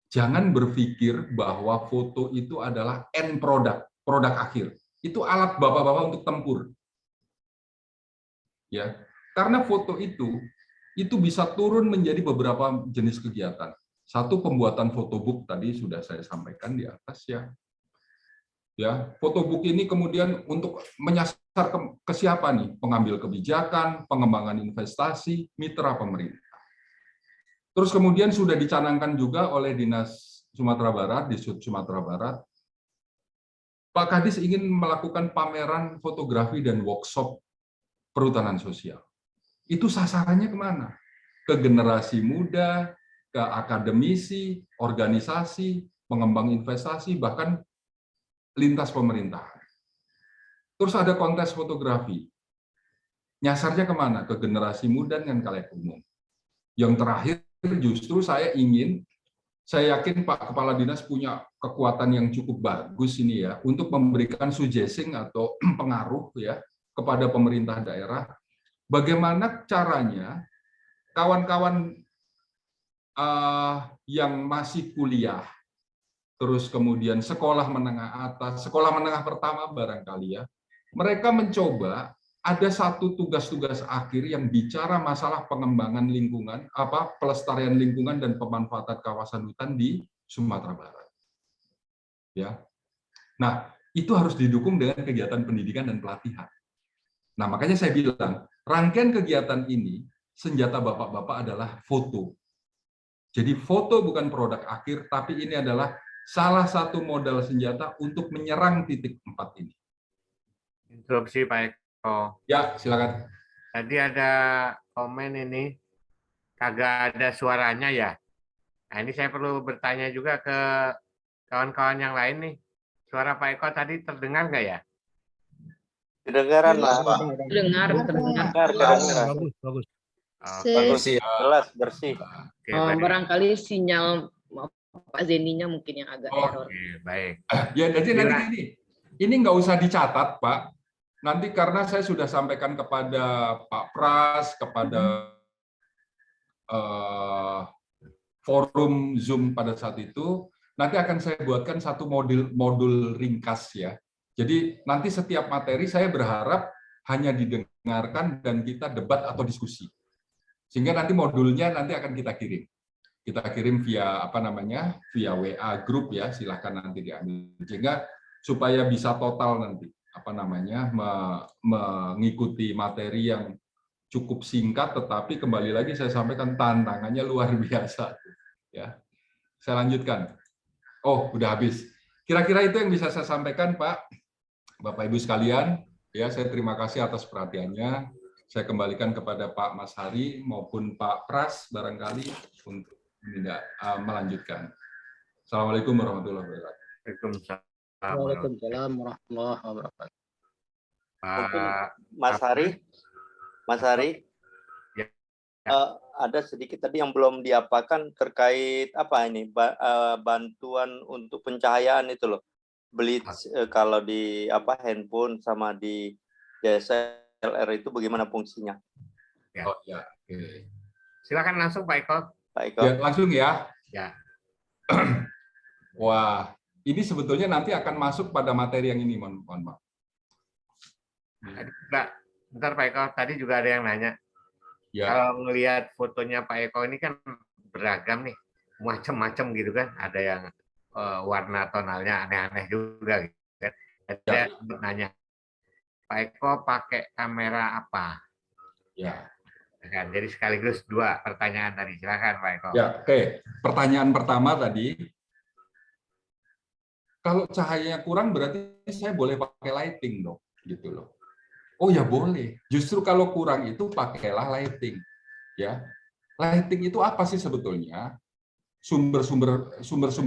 Jangan berpikir bahwa foto itu adalah end product, produk akhir. Itu alat bapak-bapak untuk tempur. Ya, karena foto itu bisa turun menjadi beberapa jenis kegiatan. Satu, pembuatan photobook tadi sudah saya sampaikan di atas ya. Ya, photobook ini kemudian untuk menyasar ke siapa nih? Pengambil kebijakan, pengembangan investasi, mitra pemerintah. Terus kemudian sudah dicanangkan juga oleh Dinas Sumatera Barat, di Sud Sumatera Barat, Pak Kadis ingin melakukan pameran fotografi dan workshop perhutanan sosial. Itu sasarannya kemana? Ke generasi muda, ke akademisi, organisasi, pengembang investasi, bahkan lintas pemerintahan. Terus ada kontes fotografi. Nyasarnya kemana? Ke generasi muda dan khalayak umum. Yang terakhir justru saya ingin saya yakin Pak Kepala Dinas punya kekuatan yang cukup bagus ini ya untuk memberikan suggesting atau pengaruh ya kepada pemerintah daerah. Bagaimana caranya kawan-kawan yang masih kuliah, terus kemudian sekolah menengah atas, sekolah menengah pertama barangkali ya, mereka mencoba ada satu tugas-tugas akhir yang bicara masalah pengembangan lingkungan, pelestarian lingkungan dan pemanfaatan kawasan hutan di Sumatera Barat. Ya. Nah, itu harus didukung dengan kegiatan pendidikan dan pelatihan. Nah, makanya saya bilang, rangkaian kegiatan ini, senjata bapak-bapak adalah foto. Jadi foto bukan produk akhir, tapi ini adalah salah satu modal senjata untuk menyerang titik 4 ini. Interupsi Pak Eko. Ya, silakan. Tadi ada komen ini, kagak ada suaranya ya. Nah, ini saya perlu bertanya juga ke kawan-kawan yang lain nih. Suara Pak Eko tadi terdengar nggak ya? Kedengaran, Mas. Dengar. Bagus. Bagus, jelas, bersih. Oke, baik. Barangkali sinyal Pak Zeninya mungkin yang agak error. Oke, baik. Ya, jadi nanti gini, ini nggak usah dicatat, Pak. Nanti karena saya sudah sampaikan kepada Pak Pras, kepada forum Zoom pada saat itu, nanti akan saya buatkan satu modul ringkas ya. Jadi nanti setiap materi saya berharap hanya didengarkan dan kita debat atau diskusi. Sehingga nanti modulnya nanti akan kita kirim. Kita kirim via via WA grup ya, silahkan nanti diambil. Sehingga supaya bisa total nanti mengikuti materi yang cukup singkat, tetapi kembali lagi saya sampaikan tantangannya luar biasa. Ya, saya lanjutkan. Oh, udah habis. Kira-kira itu yang bisa saya sampaikan, Pak, Bapak Ibu sekalian. Ya, saya terima kasih atas perhatiannya. Saya kembalikan kepada Pak Mas Hari maupun Pak Pras barangkali untuk melanjutkan. Assalamualaikum warahmatullahi wabarakatuh. Waalaikumsalam warahmatullahi wabarakatuh. Mas Hari, Ya. Ada sedikit tadi yang belum diapakan terkait bantuan untuk pencahayaan itu loh. Blitz kalau di handphone sama di DSLR itu bagaimana fungsinya? Ya. Oh ya, oke. Silakan langsung Pak Eko. Pak Eko. Ya, langsung ya. Ya. Wah, ini sebetulnya nanti akan masuk pada materi yang ini, mohon maaf. Bentar Pak Eko, tadi juga ada yang nanya. Ya. Kalau melihat fotonya Pak Eko ini kan beragam nih, macam-macam gitu kan. Ada yang warna tonalnya aneh-aneh juga gitu kan. Saya nanya, Pak Eko pakai kamera apa? Ya. Kan, jadi sekaligus dua pertanyaan tadi. Silakan Pak Eko. Ya, oke. Pertanyaan pertama tadi, kalau cahayanya kurang berarti saya boleh pakai lighting dong, gitu loh. Oh ya boleh. Justru kalau kurang itu pakailah lighting. Ya, lighting itu apa sih sebetulnya? Sumber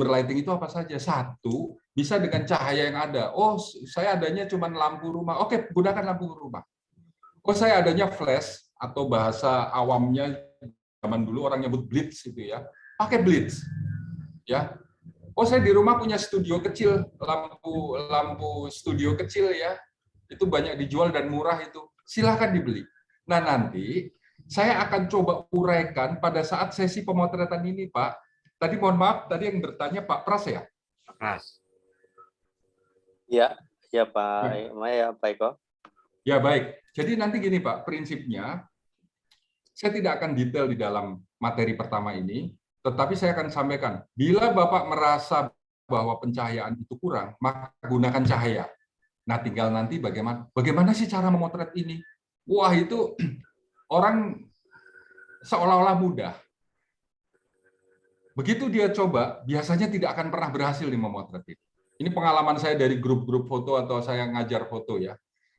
lighting itu apa saja? Satu, bisa dengan cahaya yang ada. Oh, saya adanya cuma lampu rumah. Oke, gunakan lampu rumah. Oh, saya adanya flash atau bahasa awamnya zaman dulu orang nyebut blitz itu ya. Pakai blitz. Ya. Oh, saya di rumah punya studio kecil, lampu studio kecil ya. Itu banyak dijual dan murah itu. Silahkan dibeli. Nah, nanti saya akan coba uraikan pada saat sesi pemotretan ini, Pak. Tadi mohon maaf, tadi yang bertanya Pak Pras ya? Pak Pras. Ya Pak Eko. Ya, baik. Jadi nanti gini, Pak, prinsipnya saya tidak akan detail di dalam materi pertama ini, tetapi saya akan sampaikan, bila Bapak merasa bahwa pencahayaan itu kurang, maka gunakan cahaya. Nah, tinggal nanti bagaimana sih cara memotret ini? Wah, itu orang seolah-olah mudah. Begitu dia coba, biasanya tidak akan pernah berhasil di memotret ini. Ini pengalaman saya dari grup-grup foto atau saya ngajar foto ya.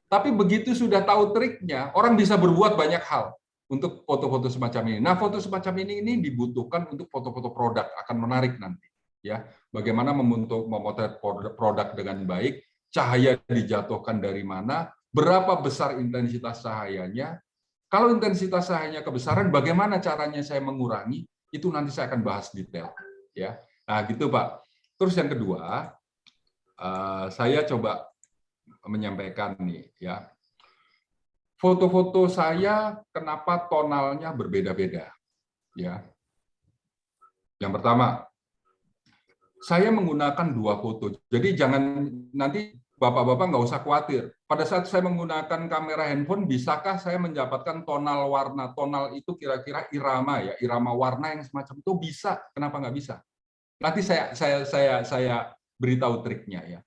Tapi begitu sudah tahu triknya, orang bisa berbuat banyak hal untuk foto-foto semacam ini. Nah, foto semacam ini dibutuhkan untuk foto-foto produk, akan menarik nanti. Ya, bagaimana memotret produk dengan baik, cahaya dijatuhkan dari mana, berapa besar intensitas cahayanya. Kalau intensitas cahayanya kebesaran, bagaimana caranya saya mengurangi, itu nanti saya akan bahas detail. Ya, Nah, gitu Pak. Terus yang kedua, saya coba menyampaikan nih ya. Foto-foto saya kenapa tonalnya berbeda-beda? Ya. Yang pertama, saya menggunakan 2 foto. Jadi jangan nanti Bapak-bapak nggak usah khawatir. Pada saat saya menggunakan kamera handphone, bisakah saya mendapatkan tonal warna? Tonal itu kira-kira irama ya, irama warna yang semacam itu bisa. Kenapa nggak bisa? Nanti saya beritahu triknya ya.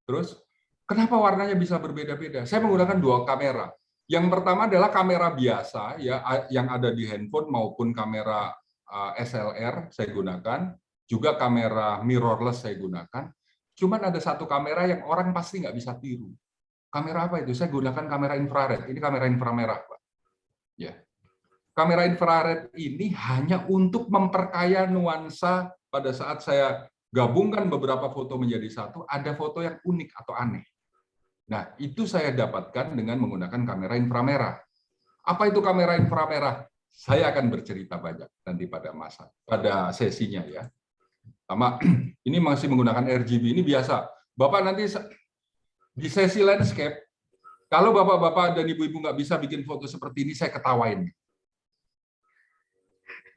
Terus, kenapa warnanya bisa berbeda-beda? Saya menggunakan 2 kamera. Yang pertama adalah kamera biasa ya, yang ada di handphone maupun kamera SLR saya gunakan, juga kamera mirrorless saya gunakan. Cuman ada 1 kamera yang orang pasti nggak bisa tiru. Kamera apa itu? Saya gunakan kamera infrared. Ini kamera inframerah, Pak. Ya. Kamera infrared ini hanya untuk memperkaya nuansa pada saat saya gabungkan beberapa foto menjadi satu, ada foto yang unik atau aneh. Nah, itu saya dapatkan dengan menggunakan kamera inframerah. Apa itu kamera inframerah? Saya akan bercerita banyak nanti pada sesinya ya. Sama ini masih menggunakan RGB, ini biasa. Bapak nanti di sesi landscape, kalau bapak-bapak dan ibu-ibu nggak bisa bikin foto seperti ini, saya ketawain.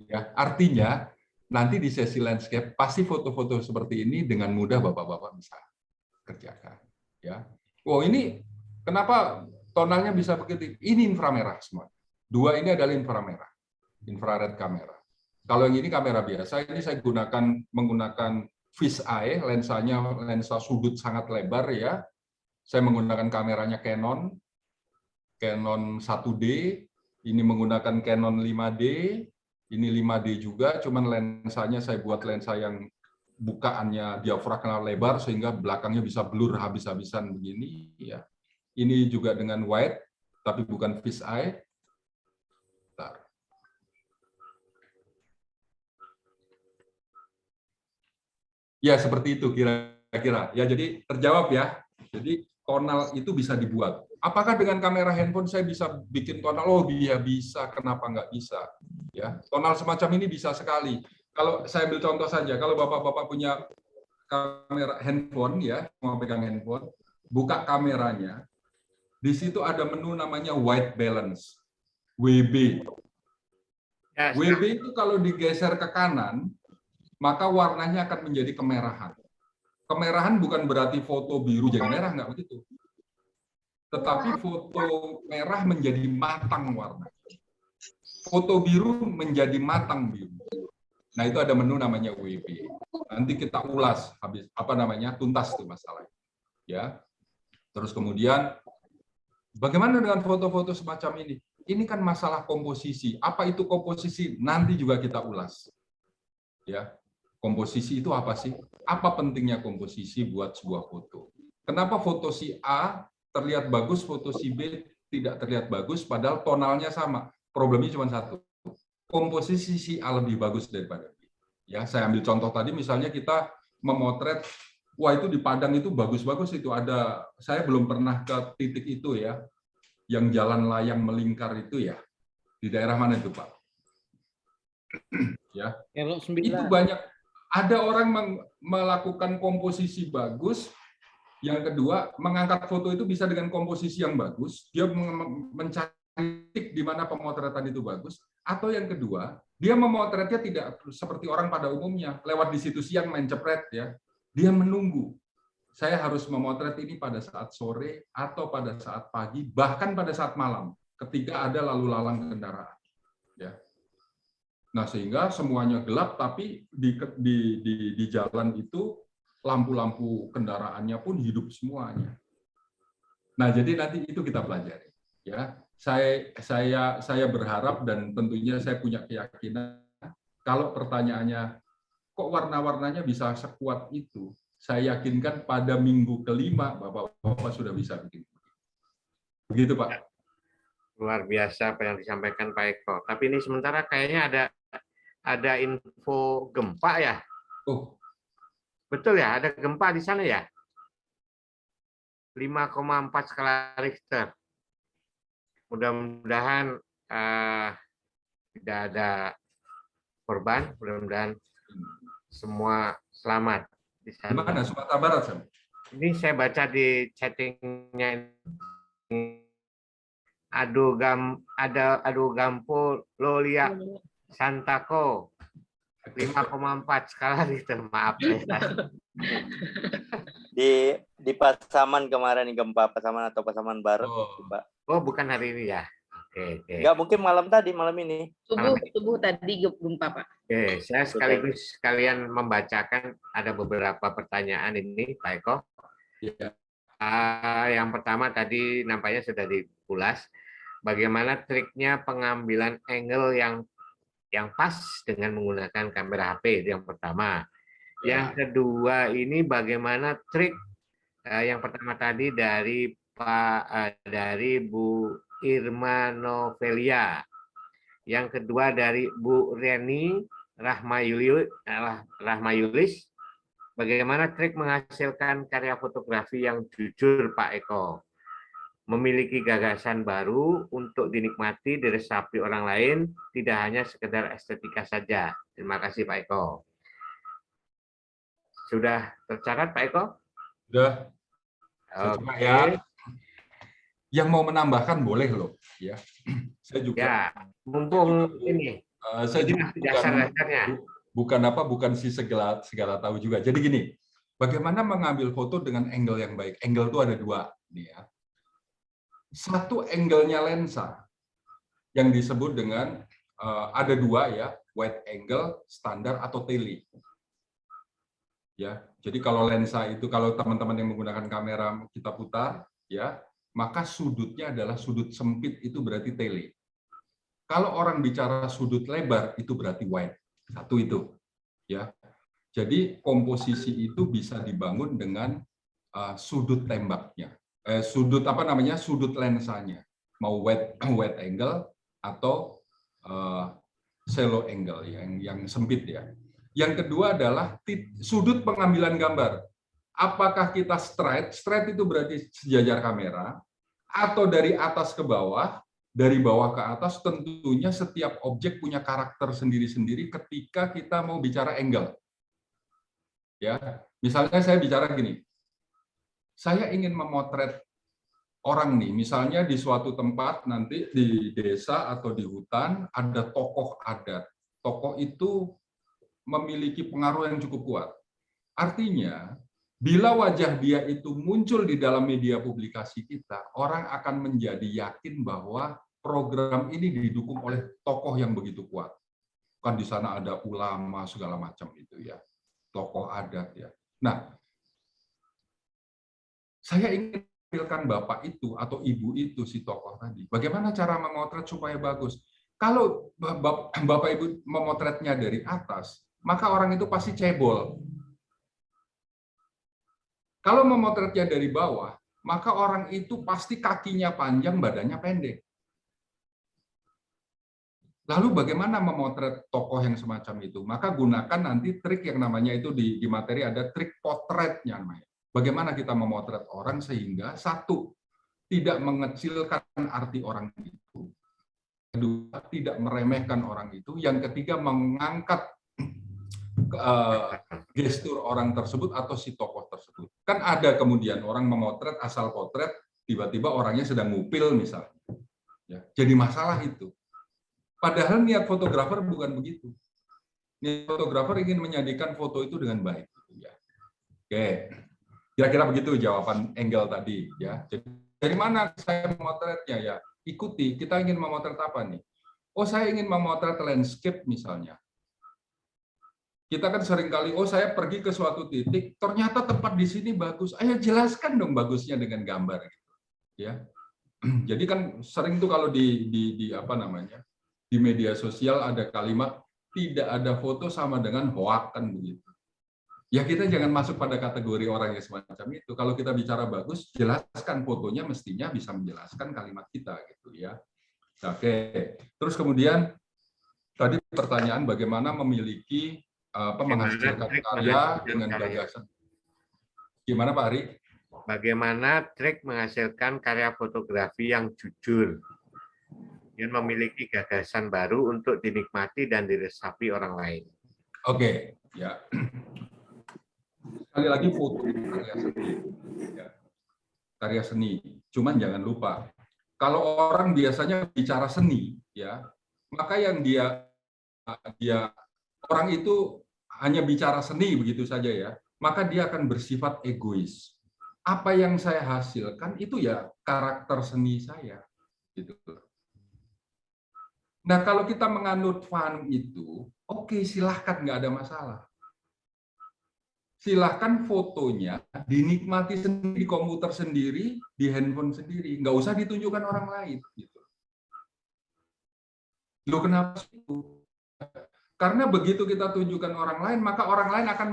Ya, artinya nanti di sesi landscape pasti foto-foto seperti ini dengan mudah bapak-bapak bisa kerjakan. Ya, oh ini kenapa tonalnya bisa begitu? Ini inframerah semua. 2 ini adalah inframerah, infrared kamera. Kalau yang ini kamera biasa, ini saya menggunakan fisheye, lensa sudut sangat lebar ya. Saya menggunakan kameranya Canon 1D, ini menggunakan Canon 5D, ini 5D juga, cuman lensanya saya buat lensa yang bukaannya diafragma lebar sehingga belakangnya bisa blur habis-habisan begini ya. Ini juga dengan wide tapi bukan fisheye. Ya, seperti itu kira-kira. Ya, jadi terjawab ya. Jadi tonal itu bisa dibuat. Apakah dengan kamera handphone saya bisa bikin tonal? Oh, dia bisa. Kenapa nggak bisa? Ya, tonal semacam ini bisa sekali. Kalau saya ambil contoh saja, kalau bapak-bapak punya kamera handphone ya, mau pegang handphone, buka kameranya. Di situ ada menu namanya white balance, WB. WB itu kalau digeser ke kanan, maka warnanya akan menjadi kemerahan. Kemerahan bukan berarti foto biru jadi merah, nggak begitu. Tetapi foto merah menjadi matang warna. Foto biru menjadi matang biru. Nah, itu ada menu namanya WB. Nanti kita ulas habis tuntas tuh masalahnya. Ya. Terus kemudian bagaimana dengan foto-foto semacam ini? Ini kan masalah komposisi. Apa itu komposisi? Nanti juga kita ulas. Ya. Komposisi itu apa sih? Apa pentingnya komposisi buat sebuah foto? Kenapa foto si A terlihat bagus, foto si B tidak terlihat bagus, padahal tonalnya sama? Problemnya cuma satu. Komposisi si A lebih bagus daripada B. Ya, saya ambil contoh tadi, misalnya kita memotret, wah itu di Padang itu bagus-bagus itu ada. Saya belum pernah ke titik itu ya, yang jalan layang melingkar itu ya. Di daerah mana itu Pak? Ya, itu banyak. Ada orang melakukan komposisi bagus, yang kedua mengangkat foto itu bisa dengan komposisi yang bagus, dia mencari titik di mana pemotretan itu bagus, atau yang kedua dia memotretnya tidak seperti orang pada umumnya, lewat di situ siang main cepret ya, dia menunggu. Saya harus memotret ini pada saat sore atau pada saat pagi, bahkan pada saat malam, ketika ada lalu lalang kendaraan. Ya. Nah, sehingga semuanya gelap, tapi di jalan itu lampu-lampu kendaraannya pun hidup semuanya. Nah, jadi nanti itu kita pelajari. Ya, saya berharap dan tentunya saya punya keyakinan kalau pertanyaannya kok warna-warnanya bisa sekuat itu, saya yakinkan pada minggu kelima Bapak-bapak sudah bisa bikin. Begitu Pak. Luar biasa apa yang disampaikan Pak Eko. Tapi ini sementara kayaknya ada info gempa ya? Oh, betul ya, ada gempa di sana ya? 5,4 skala Richter. Mudah-mudahan tidak ada korban, mudah-mudahan semua selamat di Di sana. mana? Sumatera Barat, Sam? Ini saya baca di chattingnya, adu gampo Lolia Santako 5,4 skala Richter. Maaf saya. Di Pasaman kemarin, gempa Pasaman atau Pasaman Barat, Oh. Pak. Oh, bukan hari ini ya. Oke. Enggak, mungkin malam ini. Subuh tadi gempa, Pak. Oke, saya sekalian membacakan ada beberapa pertanyaan ini, Pak Eko. Iya. Yang pertama tadi nampaknya sudah diulas. Bagaimana triknya pengambilan angle yang pas dengan menggunakan kamera HP, itu yang pertama. Yang kedua ini bagaimana trik yang pertama tadi dari Bu Irma Novelia. Yang kedua dari Bu Reni Rahmayulis. Bagaimana trik menghasilkan karya fotografi yang jujur, Pak Eko? Memiliki gagasan baru untuk dinikmati, diresapi orang lain, tidak hanya sekedar estetika saja. Terima kasih, Pak Eko. Sudah tercatat, Pak Eko? Sudah. Saya coba ya. Yang mau menambahkan boleh loh, ya. Saya juga. Ya, mumpung ini. Saya juga dasar-dasarnya. bukan si segala tahu juga. Jadi gini, bagaimana mengambil foto dengan angle yang baik? Angle itu ada dua, nih ya. Satu angle-nya lensa yang disebut dengan ada dua ya, wide angle, standar atau tele. Ya, jadi kalau lensa itu kalau teman-teman yang menggunakan kamera kita putar, ya, maka sudutnya adalah sudut sempit, itu berarti tele. Kalau orang bicara sudut lebar itu berarti wide. Satu itu, ya. Jadi komposisi itu bisa dibangun dengan sudut tembaknya, sudut lensanya, mau wide angle atau shallow angle yang sempit ya. Yang kedua adalah sudut pengambilan gambar. Apakah kita straight itu berarti sejajar kamera, atau dari atas ke bawah, dari bawah ke atas. Tentunya setiap objek punya karakter sendiri-sendiri ketika kita mau bicara angle. Ya, misalnya saya bicara gini, saya ingin memotret orang nih, misalnya di suatu tempat nanti di desa atau di hutan ada tokoh adat. Tokoh itu memiliki pengaruh yang cukup kuat. Artinya, bila wajah dia itu muncul di dalam media publikasi kita, orang akan menjadi yakin bahwa program ini didukung oleh tokoh yang begitu kuat. Kan di sana ada ulama segala macam itu ya, tokoh adat ya. Nah, saya ingin menampilkan bapak itu atau ibu itu si tokoh tadi. Bagaimana cara memotret supaya bagus? Kalau bapak ibu memotretnya dari atas, maka orang itu pasti cebol. Kalau memotretnya dari bawah, maka orang itu pasti kakinya panjang, badannya pendek. Lalu bagaimana memotret tokoh yang semacam itu? Maka gunakan nanti trik yang namanya itu di materi ada trik potretnya namanya. Bagaimana kita memotret orang sehingga satu, tidak mengecilkan arti orang itu. Kedua, tidak meremehkan orang itu. Yang ketiga, mengangkat gestur orang tersebut atau si tokoh tersebut. Kan ada kemudian orang memotret asal potret, tiba-tiba orangnya sedang ngupil misalnya. Ya, jadi masalah itu. Padahal niat fotografer bukan begitu. Niat fotografer ingin menyajikan foto itu dengan baik. Ya. Oke, kira-kira begitu jawaban angle tadi. Ya. Jadi dari mana saya memotretnya ya? Ikuti. Kita ingin memotret apa nih? Oh, saya ingin memotret landscape misalnya. Kita kan sering kali, oh saya pergi ke suatu titik, ternyata tempat di sini bagus. Ayo jelaskan dong bagusnya dengan gambar. Ya, jadi kan sering tuh kalau di apa namanya di media sosial ada kalimat tidak ada foto sama dengan hoak kan begitu. Ya kita jangan masuk pada kategori orang yang semacam itu. Kalau kita bicara bagus, jelaskan fotonya mestinya bisa menjelaskan kalimat kita gitu ya. Oke, terus kemudian tadi pertanyaan bagaimana memiliki menghasilkan karya dengan gagasan. Gimana Pak Ari? Bagaimana trik menghasilkan karya fotografi yang jujur, yang memiliki gagasan baru untuk dinikmati dan diresapi orang lain. Oke, ya. Sekali lagi foto itu karya seni. Ya. Karya seni. Cuman jangan lupa, kalau orang biasanya bicara seni, ya, maka yang dia orang itu hanya bicara seni begitu saja ya, maka dia akan bersifat egois. Apa yang saya hasilkan itu ya karakter seni saya, gitu. Nah, kalau kita menganut fun itu, oke, silahkan, nggak ada masalah. Silahkan fotonya dinikmati sendiri di komputer sendiri, di handphone sendiri, nggak usah ditunjukkan orang lain. Gitu. Loh, kenapa itu? Karena begitu kita tunjukkan orang lain, maka orang lain akan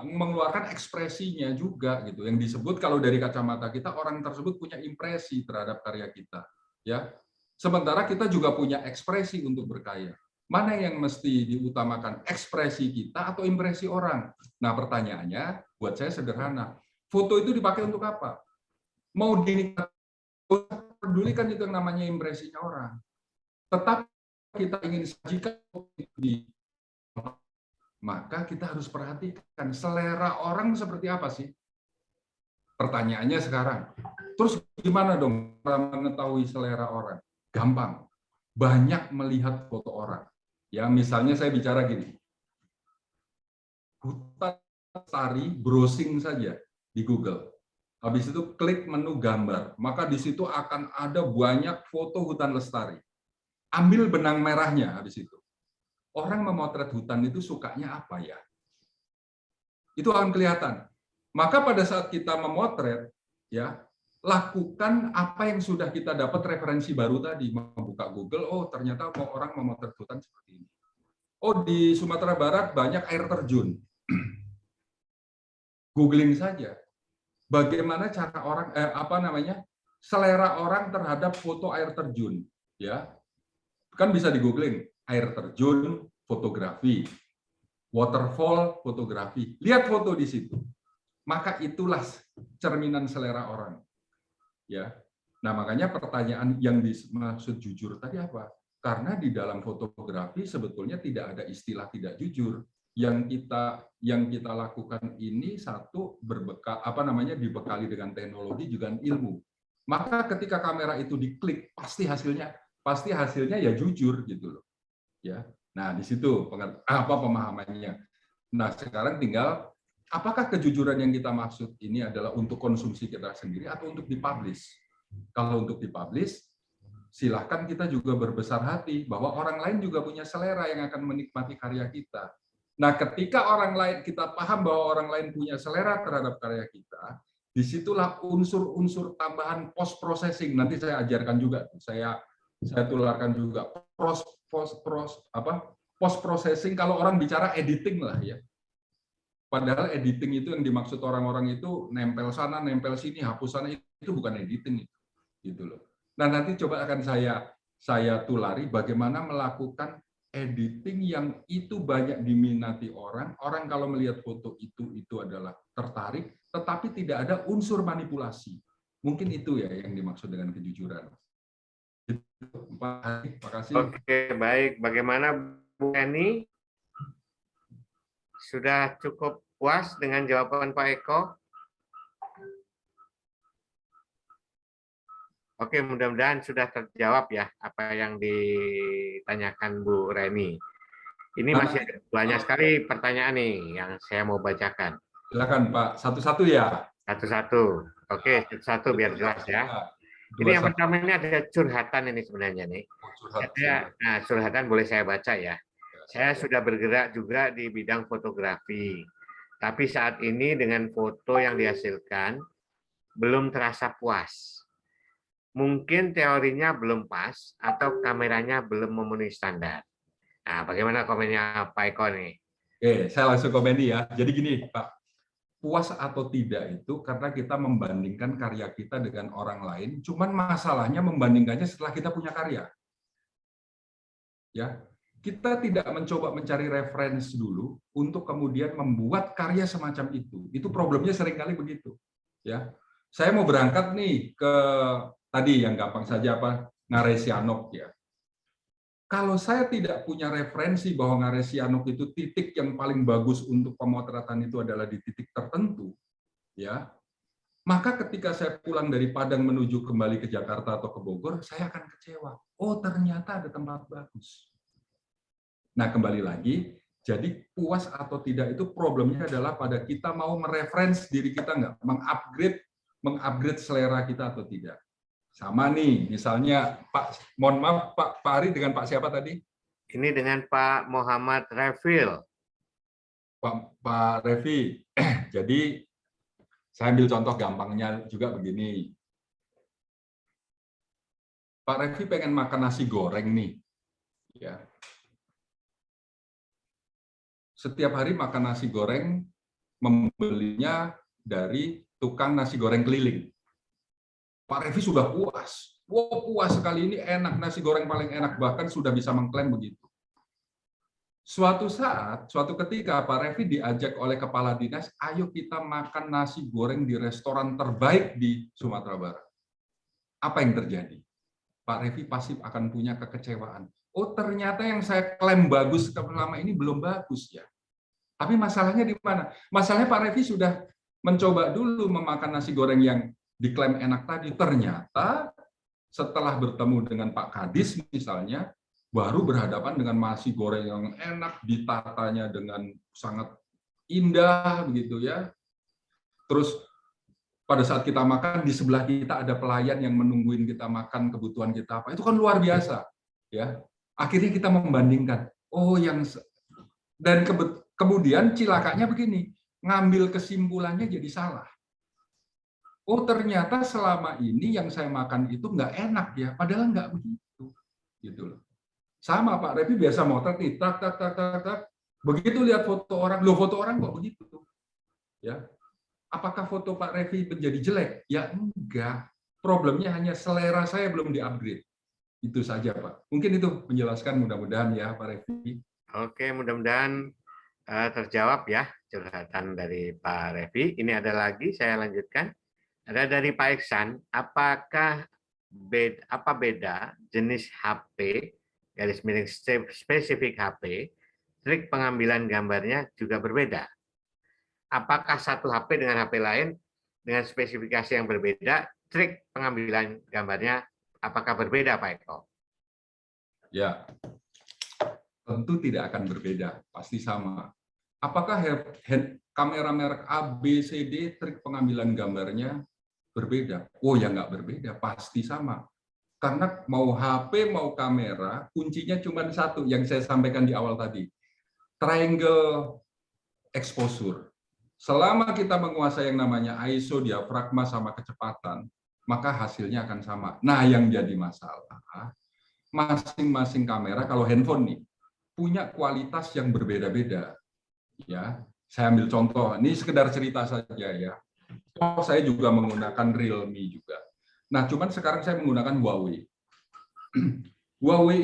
mengeluarkan ekspresinya juga, gitu. Yang disebut kalau dari kacamata kita, orang tersebut punya impresi terhadap karya kita, ya. Sementara kita juga punya ekspresi untuk berkarya. Mana yang mesti diutamakan, ekspresi kita atau impresi orang? Nah, pertanyaannya buat saya sederhana. Foto itu dipakai untuk apa? Mau dinikmati, pedulikan itu yang namanya impresinya orang. Tetap kita ingin sajikan di, maka kita harus perhatikan selera orang seperti apa sih? Pertanyaannya sekarang. Terus gimana dong cara mengetahui selera orang? Gampang. Banyak melihat foto orang. Ya, misalnya saya bicara gini, hutan lestari, browsing saja di Google. Habis itu klik menu gambar, maka di situ akan ada banyak foto hutan lestari. Ambil benang merahnya habis itu. Orang memotret hutan itu sukanya apa ya? Itu akan kelihatan. Maka pada saat kita memotret, ya, lakukan apa yang sudah kita dapat referensi baru tadi, membuka Google, oh ternyata orang memotret hutan seperti ini. Oh, di Sumatera Barat banyak air terjun. Googling saja. Bagaimana cara orang selera orang terhadap foto air terjun, ya. Kan bisa di googling air terjun, fotografi, waterfall, fotografi. Lihat foto di situ. Maka itulah cerminan selera orang. Ya. Nah, makanya pertanyaan yang dimaksud jujur tadi apa? Karena di dalam fotografi sebetulnya tidak ada istilah tidak jujur. Yang kita lakukan ini satu dibekali dengan teknologi juga ilmu. Maka ketika kamera itu diklik, pasti hasilnya ya jujur gitu loh. Ya. Nah, di situ pemahamannya. Nah, sekarang tinggal apakah kejujuran yang kita maksud ini adalah untuk konsumsi kita sendiri atau untuk dipublish? Kalau untuk dipublish, silahkan kita juga berbesar hati bahwa orang lain juga punya selera yang akan menikmati karya kita. Nah, ketika orang lain, kita paham bahwa orang lain punya selera terhadap karya kita, disitulah unsur-unsur tambahan post processing. Nanti saya ajarkan juga, saya tularkan juga post processing. Kalau orang bicara editing lah ya. Padahal editing itu yang dimaksud orang-orang itu nempel sana, nempel sini, hapus sana, itu bukan editing itu, gitu loh. Nah, nanti coba akan saya tulari bagaimana melakukan editing yang itu banyak diminati orang. Orang kalau melihat foto itu adalah tertarik, tetapi tidak ada unsur manipulasi. Mungkin itu ya yang dimaksud dengan kejujuran. Pak, terima kasih. Oke, baik. Bagaimana Bu Eni? Sudah cukup puas dengan jawaban Pak Eko? Oke, mudah-mudahan sudah terjawab ya apa yang ditanyakan Bu Reni. Ini masih banyak sekali pertanyaan nih yang saya mau bacakan. Silakan Pak, satu-satu ya. Satu-satu. Oke, satu-satu biar jelas ya. Ini yang pertama ini ada curhatan ini sebenarnya nih. Curhatan boleh saya baca ya. Saya sudah bergerak juga di bidang fotografi. Tapi saat ini dengan foto yang dihasilkan belum terasa puas. Mungkin teorinya belum pas atau kameranya belum memenuhi standar. Nah, bagaimana komennya Pak Eko nih? Oke, saya langsung komen ya. Jadi gini, Pak. Puas atau tidak itu karena kita membandingkan karya kita dengan orang lain, cuman masalahnya membandingkannya setelah kita punya karya. Ya, kita tidak mencoba mencari referensi dulu untuk kemudian membuat karya semacam itu. Itu problemnya seringkali begitu. Ya, saya mau berangkat nih ke tadi yang gampang saja Ngaresianok ya. Kalau saya tidak punya referensi bahwa ngarai Sihanouk itu titik yang paling bagus untuk pemotretan itu adalah di titik tertentu, ya, maka ketika saya pulang dari Padang menuju kembali ke Jakarta atau ke Bogor, saya akan kecewa. Oh, ternyata ada tempat bagus. Nah, kembali lagi, jadi puas atau tidak itu problemnya adalah pada kita mau mereferensi diri kita nggak, mengupgrade selera kita atau tidak. Sama nih, misalnya Pak, mohon maaf Pak Ari dengan Pak siapa tadi? Ini dengan Pak Muhammad Refil. Pak Revi. Jadi saya ambil contoh gampangnya juga begini. Pak Revi pengen makan nasi goreng nih. Ya. Setiap hari makan nasi goreng, membelinya dari tukang nasi goreng keliling. Pak Revi sudah puas. Wow, puas sekali, ini enak, nasi goreng paling enak, bahkan sudah bisa mengklaim begitu. Suatu saat, suatu ketika Pak Revi diajak oleh kepala dinas, ayo kita makan nasi goreng di restoran terbaik di Sumatera Barat. Apa yang terjadi? Pak Revi pasti akan punya kekecewaan. Oh, ternyata yang saya klaim bagus selama ini belum bagus ya. Tapi masalahnya di mana? Masalahnya Pak Revi sudah mencoba dulu memakan nasi goreng yang diklaim enak tadi, ternyata setelah bertemu dengan Pak Kadis misalnya, baru berhadapan dengan nasi goreng yang enak, ditatanya dengan sangat indah begitu ya. Terus pada saat kita makan, di sebelah kita ada pelayan yang menungguin kita makan kebutuhan kita apa. Itu kan luar biasa ya. Akhirnya kita membandingkan, oh yang dan kemudian cilakanya begini, ngambil kesimpulannya jadi salah. Oh ternyata selama ini yang saya makan itu nggak enak ya, padahal nggak begitu, gitu loh. Sama Pak Revi biasa motret nih, tak. Begitu lihat foto orang, loh foto orang kok begitu, ya. Apakah foto Pak Revi menjadi jelek? Ya enggak. Problemnya hanya selera saya belum di-upgrade. Itu saja Pak. Mungkin itu menjelaskan mudah-mudahan ya Pak Revi. Oke, mudah-mudahan terjawab ya curhatan dari Pak Revi. Ini ada lagi, saya lanjutkan. Ada dari Pak Iksan, apakah apa beda jenis HP, garis miring spesifik HP, trik pengambilan gambarnya juga berbeda? Apakah satu HP dengan HP lain dengan spesifikasi yang berbeda, trik pengambilan gambarnya apakah berbeda Pak Eko? Ya, tentu tidak akan berbeda, pasti sama. Apakah kamera merek A, B, C, D, trik pengambilan gambarnya berbeda? Oh ya nggak berbeda, pasti sama. Karena mau HP, mau kamera, kuncinya cuma satu yang saya sampaikan di awal tadi. Triangle exposure. Selama kita menguasai yang namanya ISO, diafragma, sama kecepatan, maka hasilnya akan sama. Nah, yang jadi masalah, masing-masing kamera, kalau handphone nih, punya kualitas yang berbeda-beda. Ya, saya ambil contoh, ini sekedar cerita saja ya. Oh, saya juga menggunakan Realme juga. Nah, cuman sekarang saya menggunakan Huawei. Huawei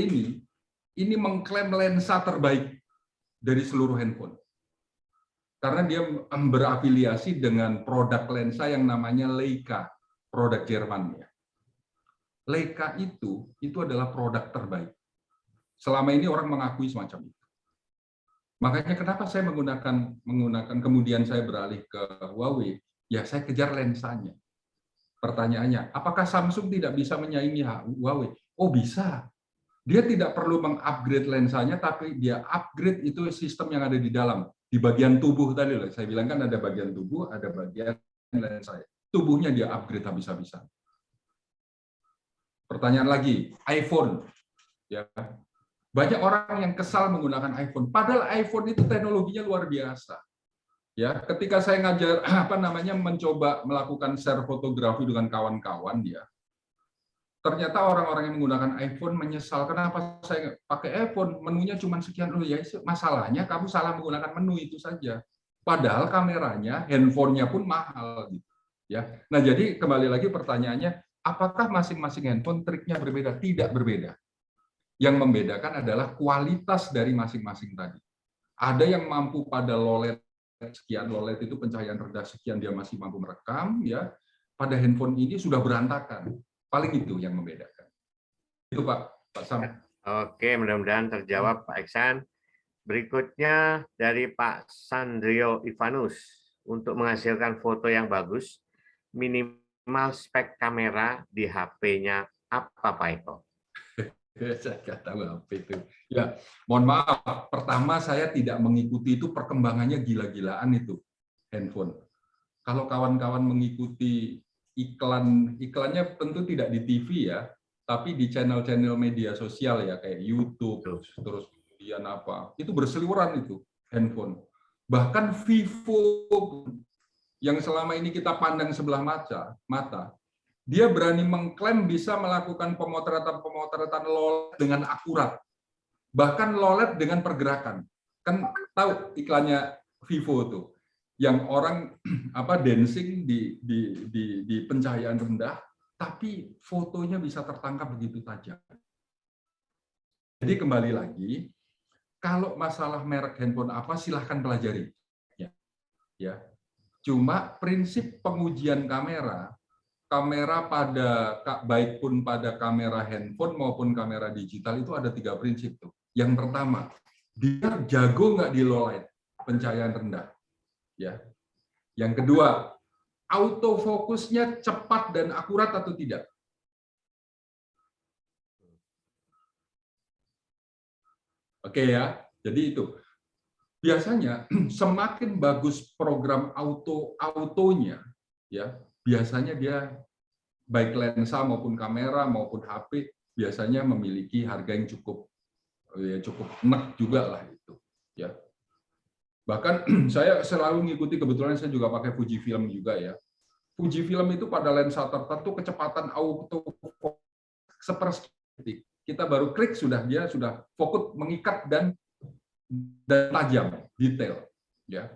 ini mengklaim lensa terbaik dari seluruh handphone. Karena dia berafiliasi dengan produk lensa yang namanya Leica, produk Jerman ya. Leica itu adalah produk terbaik. Selama ini orang mengakui semacam itu. Makanya kenapa saya menggunakan kemudian saya beralih ke Huawei, ya saya kejar lensanya. Pertanyaannya, apakah Samsung tidak bisa menyaingi Huawei? Oh bisa. Dia tidak perlu mengupgrade lensanya, tapi dia upgrade itu sistem yang ada di dalam, di bagian tubuh tadi loh. Saya bilang kan ada bagian tubuh, ada bagian lensa. Tubuhnya dia upgrade habis-habisan. Pertanyaan lagi, iPhone. Ya. Banyak orang yang kesal menggunakan iPhone, padahal iPhone itu teknologinya luar biasa. Ya, ketika saya ngajar mencoba melakukan share fotografi dengan kawan-kawan ya. Ternyata orang-orang yang menggunakan iPhone menyesal, kenapa saya pakai iPhone, menunya cuma sekian. Oh ya, masalahnya kamu salah menggunakan menu itu saja. Padahal kameranya, handphonenya pun mahal gitu. Ya. Nah, jadi kembali lagi pertanyaannya, apakah masing-masing handphone triknya berbeda? Tidak berbeda. Yang membedakan adalah kualitas dari masing-masing tadi. Ada yang mampu pada low LED sekian, low LED itu pencahayaan rendah sekian dia masih mampu merekam ya. Pada handphone ini sudah berantakan. Paling itu yang membedakan. Itu Pak Sam. Oke, mudah-mudahan terjawab Pak Iksan. Berikutnya dari Pak Sandrio Ivanus. Untuk menghasilkan foto yang bagus, minimal spek kamera di HP-nya apa Pak Eko? Saya nggak tahu apa itu. Ya, mohon maaf. Pertama, saya tidak mengikuti itu perkembangannya gila-gilaan itu handphone. Kalau kawan-kawan mengikuti iklannya tentu tidak di TV ya, tapi di channel-channel media sosial ya kayak YouTube, terus kemudian apa, itu berseliweran itu handphone. Bahkan Vivo yang selama ini kita pandang sebelah mata, dia berani mengklaim bisa melakukan pemotretan lolet dengan akurat, bahkan lolet dengan pergerakan. Kan tahu iklannya Vivo tuh, yang orang dancing di pencahayaan rendah, tapi fotonya bisa tertangkap begitu tajam. Jadi kembali lagi, kalau masalah merek handphone apa silahkan pelajari. Ya. Cuma prinsip pengujian kamera pada baik pun pada kamera handphone maupun kamera digital itu ada 3 prinsip tuh. Yang pertama, dia jago nggak di low light, pencahayaan rendah. Ya. Yang kedua, autofokusnya cepat dan akurat atau tidak. Oke ya, jadi itu. Biasanya semakin bagus program autonya, ya biasanya dia baik lensa maupun kamera maupun HP biasanya memiliki harga yang cukup enak juga lah itu. Ya. Bahkan saya selalu mengikuti, kebetulan saya juga pakai Fujifilm juga ya. Fujifilm itu pada lensa tertentu kecepatan auto sepersekitik. Kita baru klik dia sudah fokus mengikat dan tajam, detail, ya.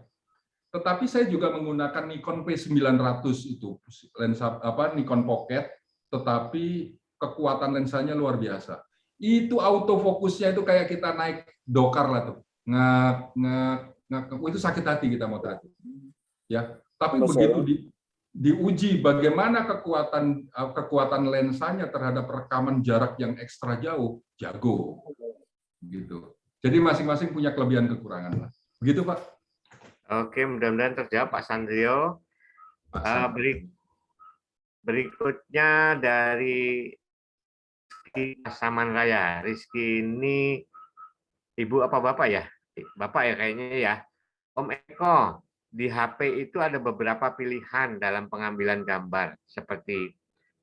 Tetapi saya juga menggunakan Nikon P900 itu lensa Nikon Pocket, tetapi kekuatan lensanya luar biasa. Itu autofokusnya itu kayak kita naik dokar lah tuh, itu sakit hati kita mau tadi, ya. Tapi begitu diuji bagaimana kekuatan lensanya terhadap rekaman jarak yang ekstra jauh, jago, gitu. Jadi masing-masing punya kelebihan kekurangan lah. Begitu Pak. Oke, mudah-mudahan terjawab Pak Sandrio. Berikutnya dari Rizky Pasaman Raya. Rizky ini Ibu apa Bapak ya? Bapak ya kayaknya ya. Om Eko, di HP itu ada beberapa pilihan dalam pengambilan gambar seperti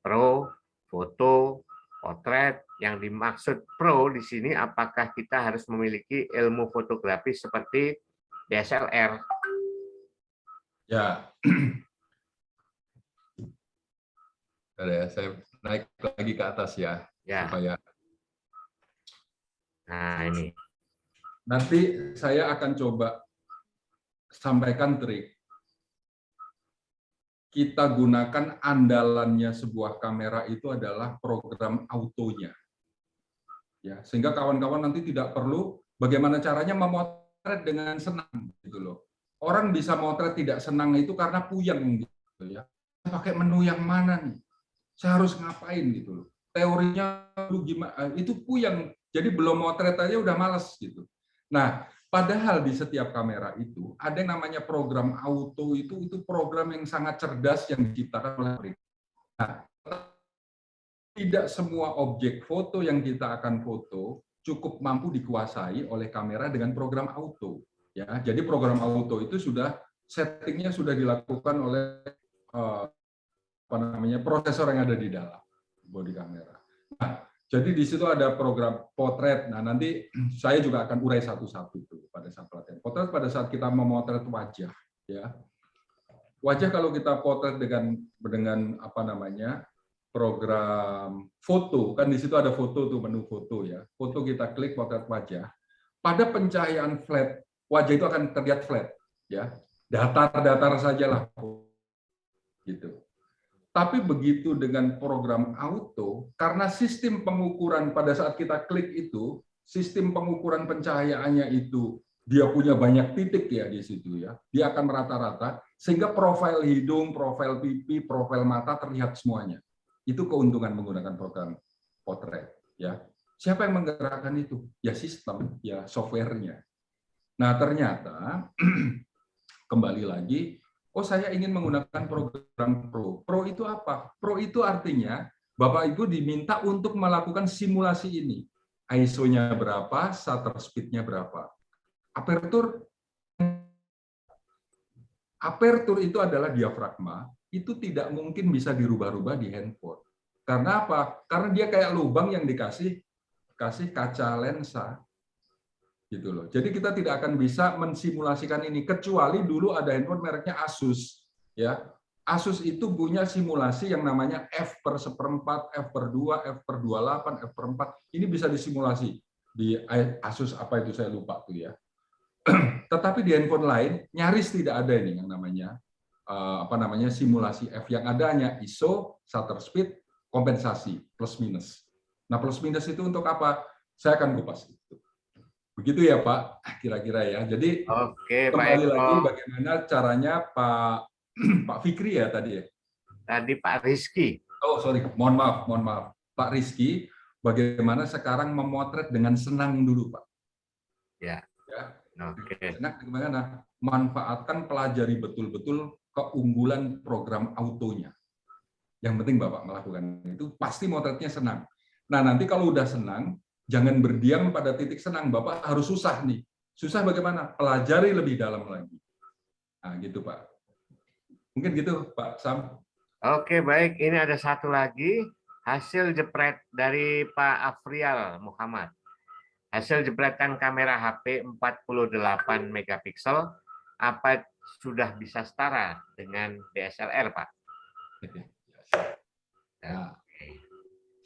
Pro, Foto, Potret. Yang dimaksud Pro di sini apakah kita harus memiliki ilmu fotografi seperti DSLR? Ya. Saya naik lagi ke atas ya. Ya. Supaya. Nah, ini. Nanti saya akan coba sampaikan trik. Kita gunakan andalannya sebuah kamera itu adalah program autonya. Ya, sehingga kawan-kawan nanti tidak perlu bagaimana caranya memotret dengan senang gitu loh. Orang bisa motret tidak senang itu karena puyeng gitu ya. Pakai menu yang mana nih? Saya harus ngapain gitu loh. Teorinya lu gimana? Itu puyeng. Jadi belum motret aja udah malas gitu. Nah, padahal di setiap kamera itu ada yang namanya program auto itu program yang sangat cerdas yang diciptakan oleh mereka. Nah, tidak semua objek foto yang kita akan foto cukup mampu dikuasai oleh kamera dengan program auto. Ya, jadi program auto itu settingnya sudah dilakukan oleh prosesor yang ada di dalam bodi kamera. Nah, jadi di situ ada program potret. Nah, nanti saya juga akan urai satu-satu itu pada saat pelatihan. Potret pada saat kita memotret wajah, ya. Wajah kalau kita potret dengan program foto, kan di situ ada foto tuh, menu foto ya. Foto kita klik potret wajah. Pada pencahayaan flat, wajah itu akan terlihat flat, ya. Datar-datar sajalah gitu. Tapi begitu dengan program auto, karena sistem pengukuran pada saat kita klik itu, sistem pengukuran pencahayaannya itu dia punya banyak titik ya di situ ya. Dia akan merata-rata sehingga profil hidung, profil pipi, profil mata terlihat semuanya. Itu keuntungan menggunakan program potret ya. Siapa yang menggerakkan itu? Ya sistem, ya softwarenya. Nah ternyata kembali lagi, oh saya ingin menggunakan program Pro. Pro itu apa? Pro itu artinya Bapak Ibu diminta untuk melakukan simulasi ini. ISO-nya berapa, shutter speed-nya berapa. Aperture itu adalah diafragma, itu tidak mungkin bisa dirubah-rubah di handphone. Karena apa? Karena dia kayak lubang yang dikasih kaca lensa. Gitu loh. Jadi kita tidak akan bisa mensimulasikan ini kecuali dulu ada handphone mereknya Asus, ya. Asus itu punya simulasi yang namanya f/1/4, f/2, f/28, f/4. Ini bisa disimulasi di Asus apa itu saya lupa tuh ya. Tetapi di handphone lain nyaris tidak ada ini yang namanya simulasi F. Yang ada hanya ISO, shutter speed, kompensasi plus minus. Nah plus minus itu untuk apa? Saya akan kupas itu. Begitu ya Pak, kira-kira ya. Jadi Oke, kembali Pak Eko. lagi bagaimana caranya Pak Fikri ya tadi ya. Tadi Pak Rizky. Oh sorry, mohon maaf. Pak Rizky, bagaimana sekarang memotret dengan senang dulu Pak. Ya. Oke. Senang bagaimana? Manfaatkan, pelajari betul-betul keunggulan program autonya. Yang penting Bapak melakukan itu, pasti motretnya senang. Nah nanti kalau udah senang, jangan berdiam pada titik senang. Bapak harus susah nih. Susah bagaimana? Pelajari lebih dalam lagi. Nah, gitu Pak. Mungkin gitu Pak Sam. Oke, baik. Ini ada satu lagi hasil jepret dari Pak Afrial Muhammad. Hasil jepretan kamera HP 48 megapiksel apa sudah bisa setara dengan DSLR, Pak? Nah,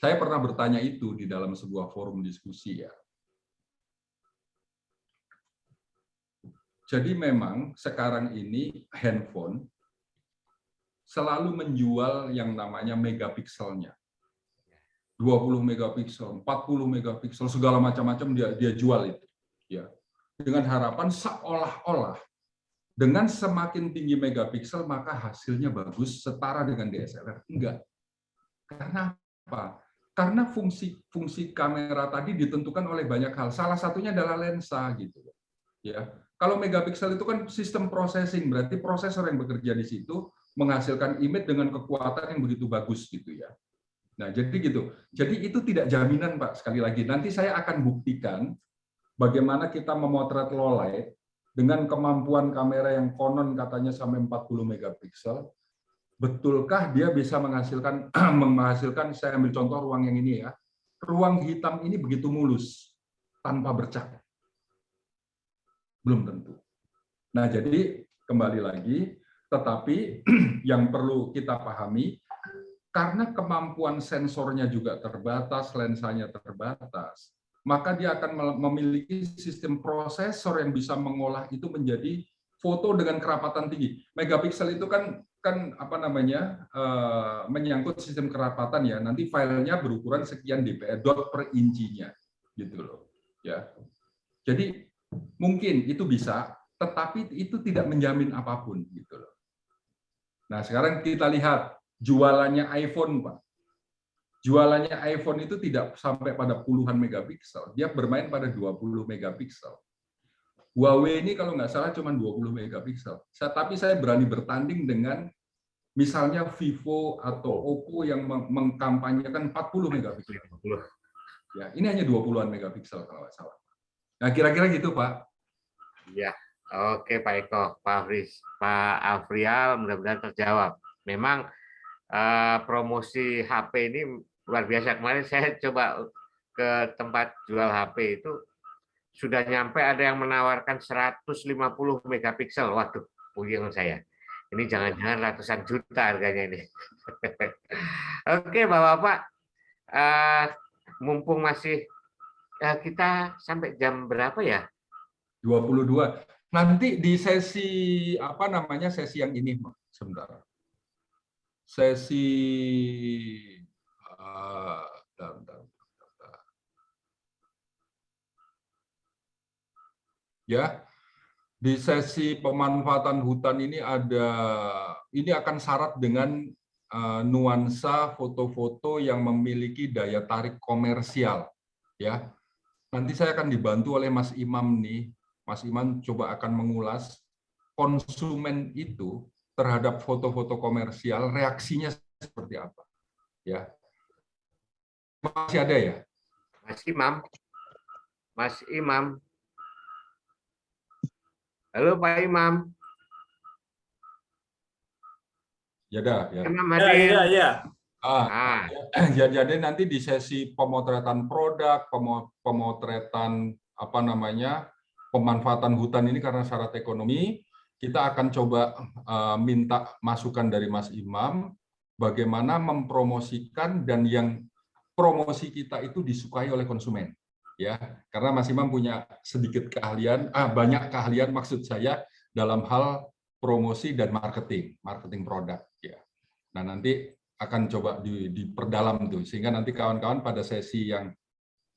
saya pernah bertanya itu di dalam sebuah forum diskusi ya. Jadi memang sekarang ini handphone selalu menjual yang namanya megapikselnya. 20 megapiksel, 40 megapiksel, segala macam-macam dia jual itu. Ya. Dengan harapan seolah-olah dengan semakin tinggi megapiksel maka hasilnya bagus setara dengan DSLR. Enggak. Karena apa? Karena fungsi kamera tadi ditentukan oleh banyak hal. Salah satunya adalah lensa gitu. Ya. Kalau megapiksel itu kan sistem processing, berarti prosesor yang bekerja di situ menghasilkan image dengan kekuatan yang begitu bagus gitu ya. Nah, jadi gitu. Jadi itu tidak jaminan, Pak. Sekali lagi, nanti saya akan buktikan bagaimana kita memotret low light dengan kemampuan kamera yang konon katanya sampai 40 megapiksel. Betulkah dia bisa menghasilkan saya ambil contoh ruang yang ini ya. Ruang hitam ini begitu mulus tanpa bercak. Belum tentu. Nah, jadi kembali lagi, tetapi yang perlu kita pahami karena kemampuan sensornya juga terbatas, lensanya terbatas, maka dia akan memiliki sistem prosesor yang bisa mengolah itu menjadi foto dengan kerapatan tinggi. Megapiksel itu kan menyangkut sistem kerapatan ya. Nanti filenya berukuran sekian dpi dot per inchinya, gitu loh. Ya. Jadi mungkin itu bisa, tetapi itu tidak menjamin apapun, gitu loh. Nah sekarang kita lihat. Jualannya iPhone, Pak. Jualannya iPhone itu tidak sampai pada puluhan megapiksel. Dia bermain pada 20 megapiksel. Huawei ini kalau nggak salah cuma 20 megapiksel. Tapi saya berani bertanding dengan misalnya Vivo atau Oppo yang mengkampanyekan 40 megapiksel. Ya, ini hanya 20-an megapiksel kalau nggak salah. Nah, kira-kira gitu, Pak. Ya, oke Pak Eko. Pak Afrial mudah-mudahan terjawab. Memang promosi HP ini luar biasa. Kemarin saya coba ke tempat jual HP itu sudah nyampe ada yang menawarkan 150 megapiksel. Waduh, puyeng saya. Ini jangan-jangan ratusan juta harganya ini. Oke, Bapak-bapak, mumpung masih kita sampai jam berapa ya? 22. Nanti di sesi sesi yang ini, sebentar. Sesi ya di sesi pemanfaatan hutan ini akan syarat dengan nuansa foto-foto yang memiliki daya tarik komersial ya. Nanti saya akan dibantu oleh Mas Imam nih. Mas Imam coba akan mengulas konsumen itu terhadap foto-foto komersial, reaksinya seperti apa. Ya, masih ada ya? Mas Imam, Mas Imam. Halo Pak Imam. Ya dah, ya. Imam Ya, hadir. ya, ya. Ah, Jadi nanti di sesi pemotretan produk, pemotretan apa namanya, pemanfaatan hutan ini karena syarat ekonomi, kita akan coba minta masukan dari Mas Imam bagaimana mempromosikan dan yang promosi kita itu disukai oleh konsumen. Ya, karena Mas Imam punya sedikit keahlian, banyak keahlian maksud saya dalam hal promosi dan marketing produk. Ya. Nah nanti akan coba diperdalam tuh, sehingga nanti kawan-kawan pada sesi yang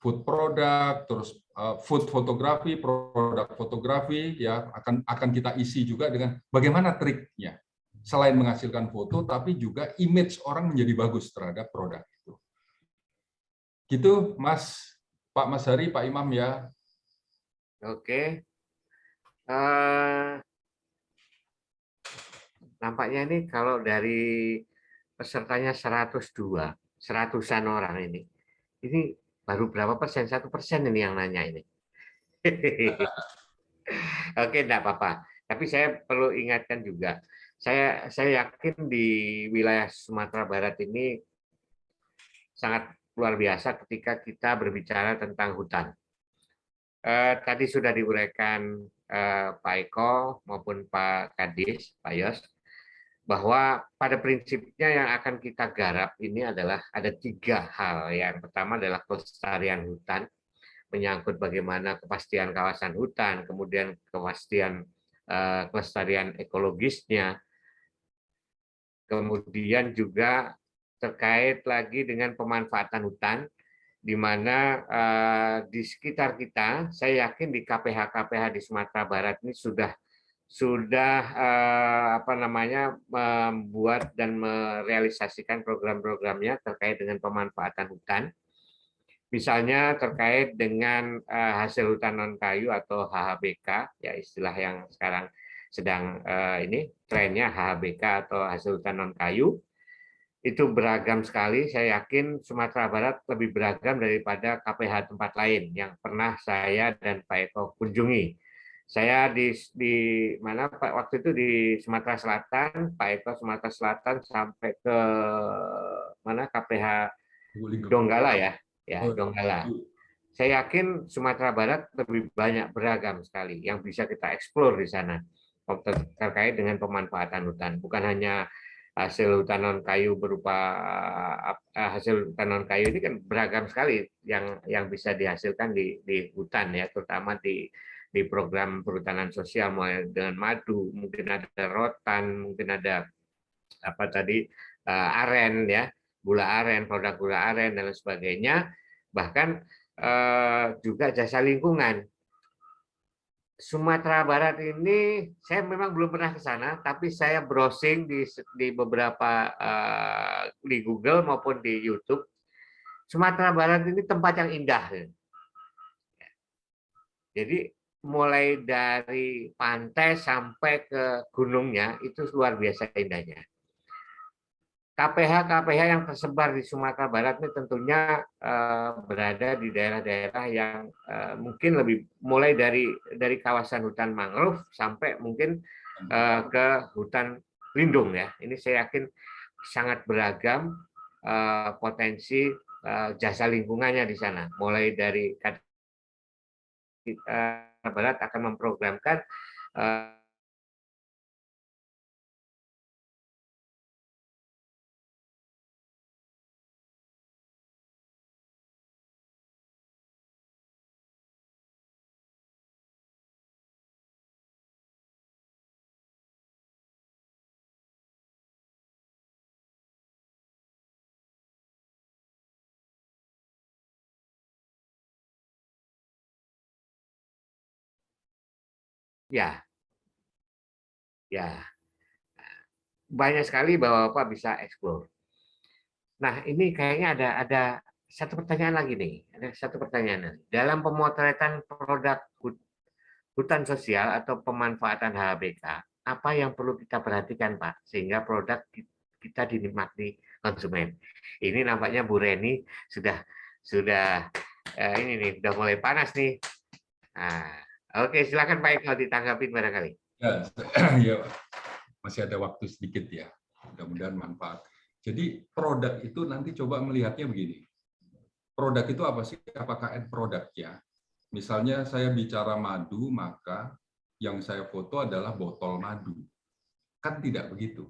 food product, terus food fotografi, produk fotografi, ya akan kita isi juga dengan bagaimana triknya. Selain menghasilkan foto, tapi juga image orang menjadi bagus terhadap produk itu. Gitu, Pak Mas Hari, Pak Imam ya. oke. Nampaknya ini kalau dari pesertanya 102, 100-an orang ini baru berapa persen? 1% ini yang nanya ini. Oke, enggak apa-apa. Tapi saya perlu ingatkan juga, saya yakin di wilayah Sumatera Barat ini sangat luar biasa ketika kita berbicara tentang hutan. Tadi sudah diuraikan Pak Eko maupun Pak Kadis, Pak Yos, bahwa pada prinsipnya yang akan kita garap ini adalah ada 3 hal. Yang pertama adalah kelestarian hutan, menyangkut bagaimana kepastian kawasan hutan, kemudian kepastian kelestarian ekologisnya, kemudian juga terkait lagi dengan pemanfaatan hutan, di mana di sekitar kita, saya yakin di KPH-KPH di Sumatera Barat ini sudah apa namanya membuat dan merealisasikan program-programnya terkait dengan pemanfaatan hutan. Misalnya terkait dengan hasil hutan non kayu atau HHBK, ya istilah yang sekarang sedang ini trennya HHBK atau hasil hutan non kayu. Itu beragam sekali. Saya yakin Sumatera Barat lebih beragam daripada KPH tempat lain yang pernah saya dan Pak Eko kunjungi. Saya di mana Pak waktu itu di Sumatera Selatan, Pak Eko Sumatera Selatan sampai ke mana KPH Donggala ya, Donggala. Saya yakin Sumatera Barat lebih banyak beragam sekali yang bisa kita eksplor di sana terkait dengan pemanfaatan hutan. Bukan hanya hasil hutan non kayu berupa hasil hutan non kayu ini kan beragam sekali yang bisa dihasilkan di hutan ya, terutama di program perhutanan sosial, mulai dengan madu, mungkin ada rotan, mungkin ada apa tadi aren ya, gula aren, produk gula aren dan lain sebagainya, bahkan juga jasa lingkungan. Sumatera Barat ini saya memang belum pernah ke sana, tapi saya browsing di beberapa di Google maupun di YouTube. Sumatera Barat ini tempat yang indah. Jadi mulai dari pantai sampai ke gunungnya itu luar biasa indahnya. KPH yang tersebar di Sumatera Barat ini tentunya berada di daerah-daerah yang mungkin lebih mulai dari kawasan hutan mangrove sampai mungkin ke hutan lindung ya. Ini saya yakin sangat beragam potensi jasa lingkungannya di sana. Mulai dari Barat akan memprogramkan ya banyak sekali Bapak bisa eksplor. Nah ini kayaknya ada satu pertanyaan lagi nih. Ada satu pertanyaan. Dalam pemotretan produk hutan sosial atau pemanfaatan HBK, apa yang perlu kita perhatikan, Pak, sehingga produk kita dinikmati konsumen? Ini nampaknya Bu Reni sudah ini nih, sudah mulai panas nih. Nah, oke, silakan Pak Eko ditanggapin barangkali. Ya, ya, masih ada waktu sedikit ya. Mudah-mudahan manfaat. Jadi produk itu nanti coba melihatnya begini. Produk itu apa sih? Apakah end produknya? Misalnya saya bicara madu, maka yang saya foto adalah botol madu. Kan tidak begitu.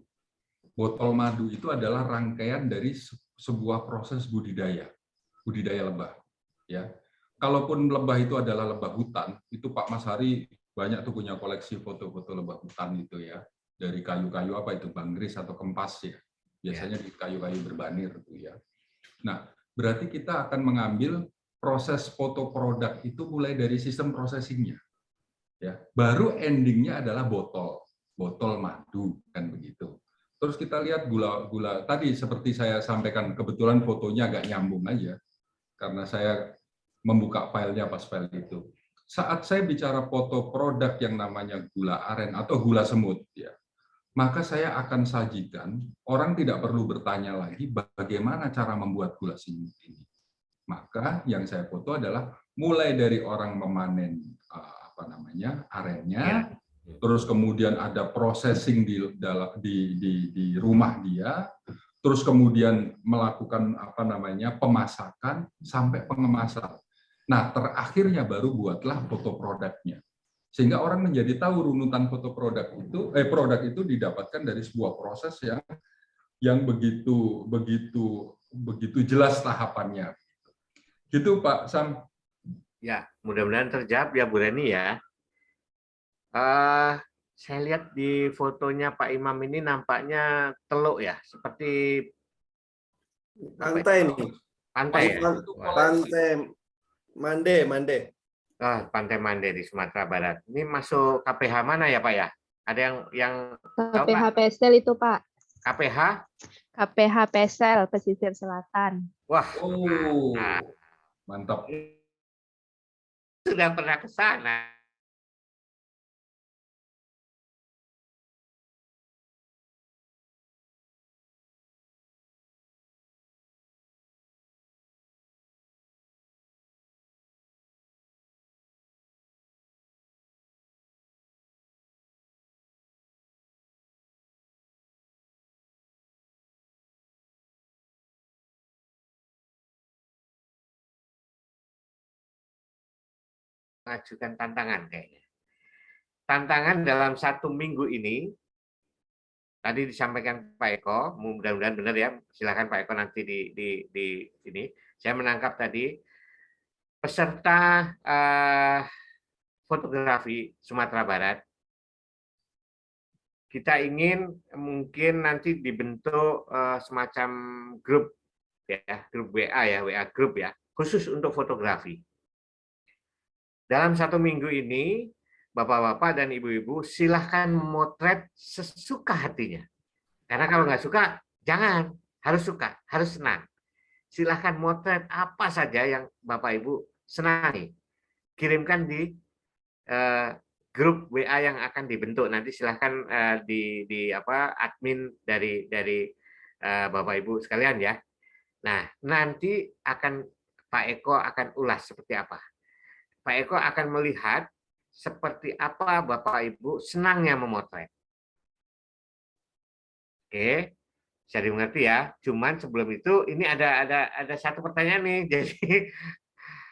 Botol madu itu adalah rangkaian dari sebuah proses budidaya lebah. Ya, kalaupun lebah itu adalah lebah hutan, itu Pak Mas Hari banyak tuh punya koleksi foto-foto lebah hutan itu ya, dari kayu-kayu apa itu, banggris atau kempas ya, biasanya di kayu-kayu berbanir tuh ya. Nah, berarti kita akan mengambil proses foto produk itu mulai dari sistem processingnya, ya. Baru endingnya adalah botol madu kan begitu. Terus kita lihat gula tadi seperti saya sampaikan, kebetulan fotonya agak nyambung aja karena saya membuka filenya pas file itu. Saat saya bicara foto produk yang namanya gula aren atau gula semut, ya, maka saya akan sajikan, orang tidak perlu bertanya lagi bagaimana cara membuat gula semut ini. Maka yang saya foto adalah mulai dari orang memanen arennya, terus kemudian ada processing di rumah dia, terus kemudian melakukan pemasakan sampai pengemasan. Nah, terakhirnya baru buatlah foto produknya. Sehingga orang menjadi tahu runutan foto produk itu didapatkan dari sebuah proses yang begitu jelas tahapannya. Gitu Pak Sam. Ya, mudah-mudahan terjawab ya Bu Reni ya. Saya lihat di fotonya Pak Imam ini nampaknya teluk ya, seperti pantai nih. Pantai ya? Pantai Mande. Pantai Mande di Sumatera Barat. Ini masuk KPH mana ya Pak ya? Ada yang KPH Pesel itu Pak. KPH? KPH Pesel, Pesisir Selatan. Wah, mantap. Sudah pernah ke sana. Mengajukan tantangan kayaknya. Tantangan dalam 1 minggu ini, tadi disampaikan Pak Eko, mudah-mudahan benar ya, silakan Pak Eko nanti di sini. Saya menangkap tadi, peserta fotografi Sumatera Barat, kita ingin mungkin nanti dibentuk semacam grup ya, grup WA ya, WA grup ya, khusus untuk fotografi. Dalam 1 minggu ini, Bapak-bapak dan Ibu-ibu silahkan memotret sesuka hatinya. Karena kalau nggak suka, jangan. Harus suka, harus senang. Silahkan motret apa saja yang Bapak Ibu senangi. Kirimkan di grup WA yang akan dibentuk. Nanti silahkan admin dari Bapak Ibu sekalian ya. Nah, nanti Pak Eko akan ulas seperti apa. Pak Eko akan melihat seperti apa Bapak Ibu senangnya memotret. Oke, bisa dimengerti ya. Cuman sebelum itu ini ada satu pertanyaan nih. Jadi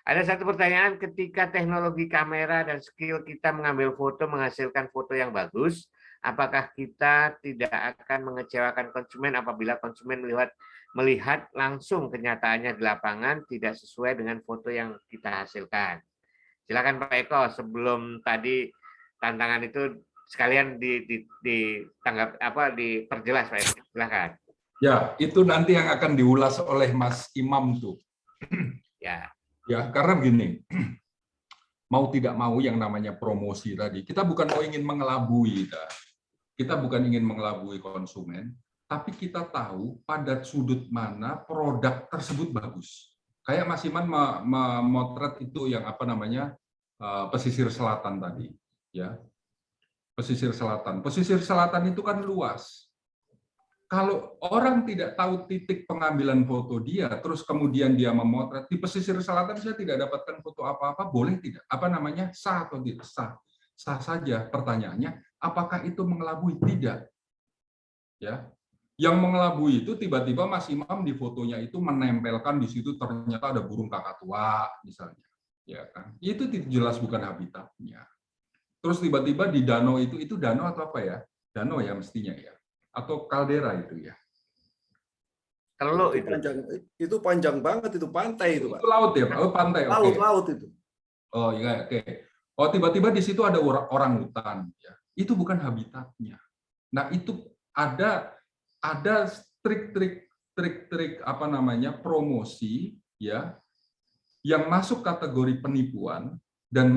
ada satu pertanyaan, ketika teknologi kamera dan skill kita mengambil foto menghasilkan foto yang bagus, apakah kita tidak akan mengecewakan konsumen apabila konsumen melihat langsung kenyataannya di lapangan tidak sesuai dengan foto yang kita hasilkan? Silakan Pak Eko, sebelum tadi tantangan itu sekalian diperjelas Pak Eko. Silakan. Ya, itu nanti yang akan diulas oleh Mas Imam tuh. Ya. Ya, karena begini, mau tidak mau yang namanya promosi tadi, kita bukan mau ingin mengelabui, kita bukan ingin mengelabui konsumen, tapi kita tahu pada sudut mana produk tersebut bagus. Kayak Mas Iman memotret itu yang apa namanya pesisir selatan tadi, ya. Pesisir selatan. Pesisir selatan itu kan luas. Kalau orang tidak tahu titik pengambilan foto dia, terus kemudian dia memotret di pesisir selatan, saya tidak dapatkan foto apa-apa, boleh tidak? Apa namanya? Sah atau tidak sah? Sah saja. Pertanyaannya, apakah itu mengelabui? Tidak. Ya. Yang mengelabui itu tiba-tiba Mas Imam di fotonya itu menempelkan di situ ternyata ada burung kakak tua misalnya. Ya kan? Itu jelas bukan habitatnya. Terus tiba-tiba di danau itu danau atau apa ya? Danau ya mestinya ya. Atau kaldera itu ya. Teluk itu. Itu panjang banget, itu pantai itu, Pak. Itu laut ya, Pak? Oh, pantai. Oke. Laut itu. Oh iya, oke. Oh, tiba-tiba di situ ada orang hutan ya. Itu bukan habitatnya. Nah, itu ada trik-trik apa namanya? Promosi ya yang masuk kategori penipuan dan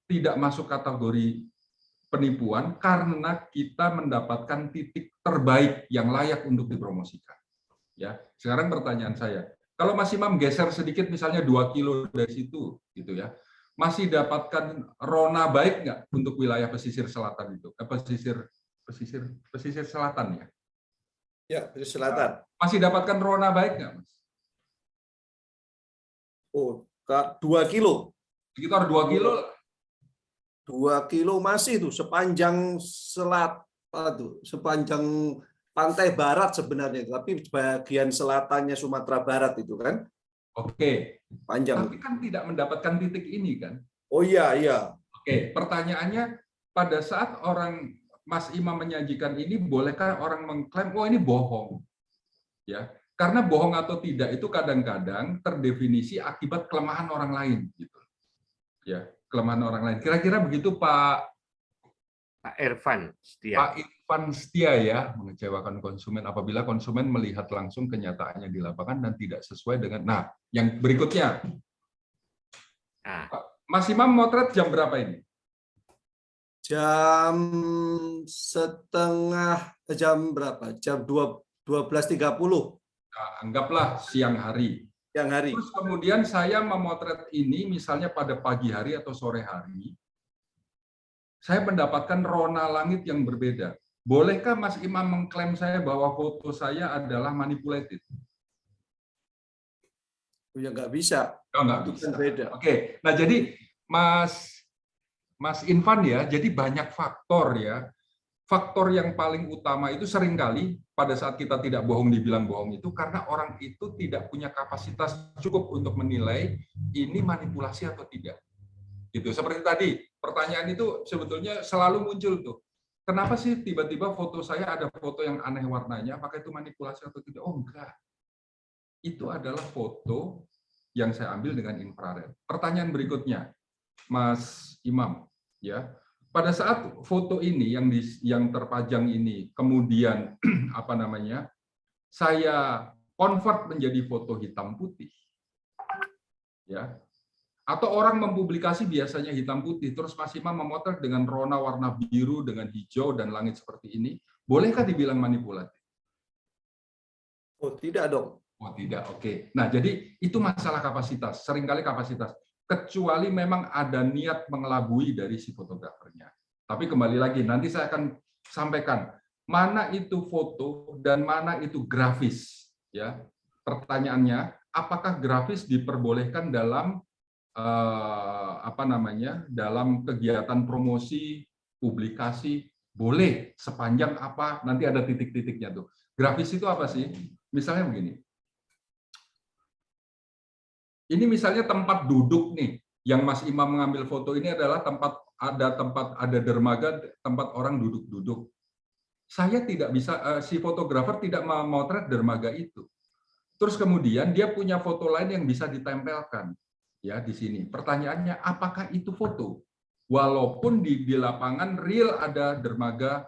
tidak masuk kategori penipuan karena kita mendapatkan titik terbaik yang layak untuk dipromosikan. Ya, sekarang pertanyaan saya, kalau Mas Imam geser sedikit misalnya 2 kilo dari situ, gitu ya, masih dapatkan rona baik nggak untuk wilayah pesisir selatan itu? Pesisir selatan ya? Ya, pesisir selatan. Masih dapatkan rona baik nggak, Mas? Oh, 2 kilo. Sekitar 2 kilo. 2 kilo masih itu sepanjang sepanjang pantai barat sebenarnya, tapi bagian selatannya Sumatera Barat itu kan. Oke. Panjang. Tapi kan tidak mendapatkan titik ini kan? Oh iya. Oke, pertanyaannya pada saat orang Mas Imam menyajikan ini, bolehkah orang mengklaim, oh ini bohong? Ya, karena bohong atau tidak itu kadang-kadang terdefinisi akibat kelemahan orang lain, gitu. Ya, kelemahan orang lain. Kira-kira begitu Pak Irfan Setia. Pak Irfan Setia ya, mengecewakan konsumen apabila konsumen melihat langsung kenyataannya di lapangan dan tidak sesuai dengan. Nah, yang berikutnya, Mas Imam motret jam berapa ini? Jam berapa? Jam 12.30. Nah, anggaplah siang hari. Siang hari. Terus kemudian saya memotret ini misalnya pada pagi hari atau sore hari, saya mendapatkan rona langit yang berbeda. Bolehkah Mas Imam mengklaim saya bahwa foto saya adalah manipulated? Oh, ya nggak bisa. Oh, nggak Itu bisa. kan beda. Oke, nah jadi Mas Infan ya, jadi banyak faktor ya. Faktor yang paling utama itu seringkali pada saat kita tidak bohong dibilang bohong itu karena orang itu tidak punya kapasitas cukup untuk menilai ini manipulasi atau tidak. Gitu. Seperti tadi, pertanyaan itu sebetulnya selalu muncul tuh. Kenapa sih tiba-tiba foto saya ada foto yang aneh warnanya, apakah itu manipulasi atau tidak? Oh enggak. Itu adalah foto yang saya ambil dengan infrared. Pertanyaan berikutnya, Mas Imam, ya. Pada saat foto ini yang terpajang ini kemudian apa namanya? Saya convert menjadi foto hitam putih. Ya. Atau orang mempublikasi biasanya hitam putih terus Mas Imam memotret dengan rona warna biru dengan hijau dan langit seperti ini, bolehkah dibilang manipulatif? Oh, tidak dong. Oh, tidak. Oke. Nah, jadi itu masalah kapasitas, seringkali kapasitas. Kecuali memang ada niat mengelabui dari si fotografernya. Tapi kembali lagi, nanti saya akan sampaikan mana itu foto dan mana itu grafis. Ya, pertanyaannya, apakah grafis diperbolehkan dalam apa namanya? Dalam kegiatan promosi, publikasi? Boleh, sepanjang apa? Nanti ada titik-titiknya tuh. Grafis itu apa sih? Misalnya begini. Ini misalnya tempat duduk nih, yang Mas Imam mengambil foto ini adalah tempat ada dermaga, tempat orang duduk-duduk. Saya tidak bisa, si fotografer tidak memotret dermaga itu. Terus kemudian dia punya foto lain yang bisa ditempelkan, ya di sini. Pertanyaannya, apakah itu foto? Walaupun di lapangan real ada dermaga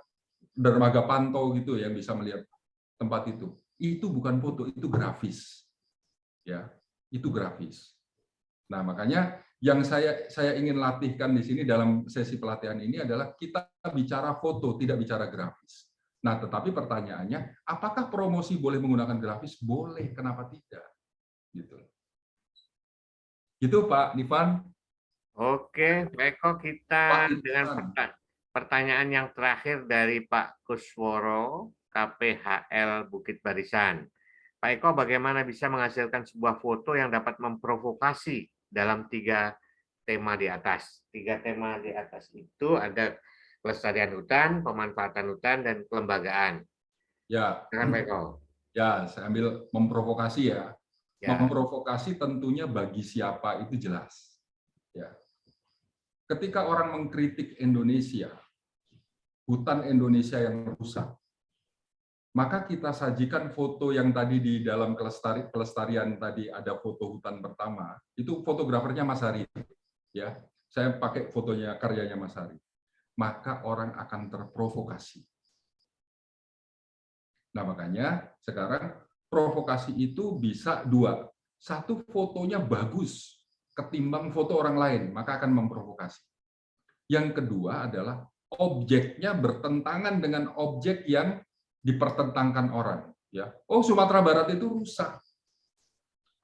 pantau gitu yang bisa melihat tempat itu bukan foto, itu grafis, ya. Itu grafis. Nah, makanya yang saya ingin latihkan di sini dalam sesi pelatihan ini adalah kita bicara foto, tidak bicara grafis. Nah, tetapi pertanyaannya, apakah promosi boleh menggunakan grafis? Boleh, kenapa tidak? Gitu. Gitu Pak Nivan. Oke, Pak Eko, kita Pak dengan Ivan. pertanyaan yang terakhir dari Pak Kusworo, KPHL Bukit Barisan. Pak Eko, bagaimana bisa menghasilkan sebuah foto yang dapat memprovokasi dalam 3 tema di atas? 3 tema di atas itu ada kelestarian hutan, pemanfaatan hutan, dan kelembagaan. Ya, Silakan Pak Eko. ya, saya ambil memprovokasi ya. Ya, Memprovokasi tentunya bagi siapa itu jelas. Ya. Ketika orang mengkritik Indonesia, hutan Indonesia yang rusak, maka kita sajikan foto yang tadi di dalam kelestarian tadi ada foto hutan pertama, itu fotografernya Mas Hari. Ya, saya pakai fotonya karyanya Mas Hari. Maka orang akan terprovokasi. Nah, makanya sekarang provokasi itu bisa 2. 1, fotonya bagus ketimbang foto orang lain, maka akan memprovokasi. Yang kedua adalah objeknya bertentangan dengan objek yang dipertentangkan orang. Ya, oh Sumatera Barat itu rusak,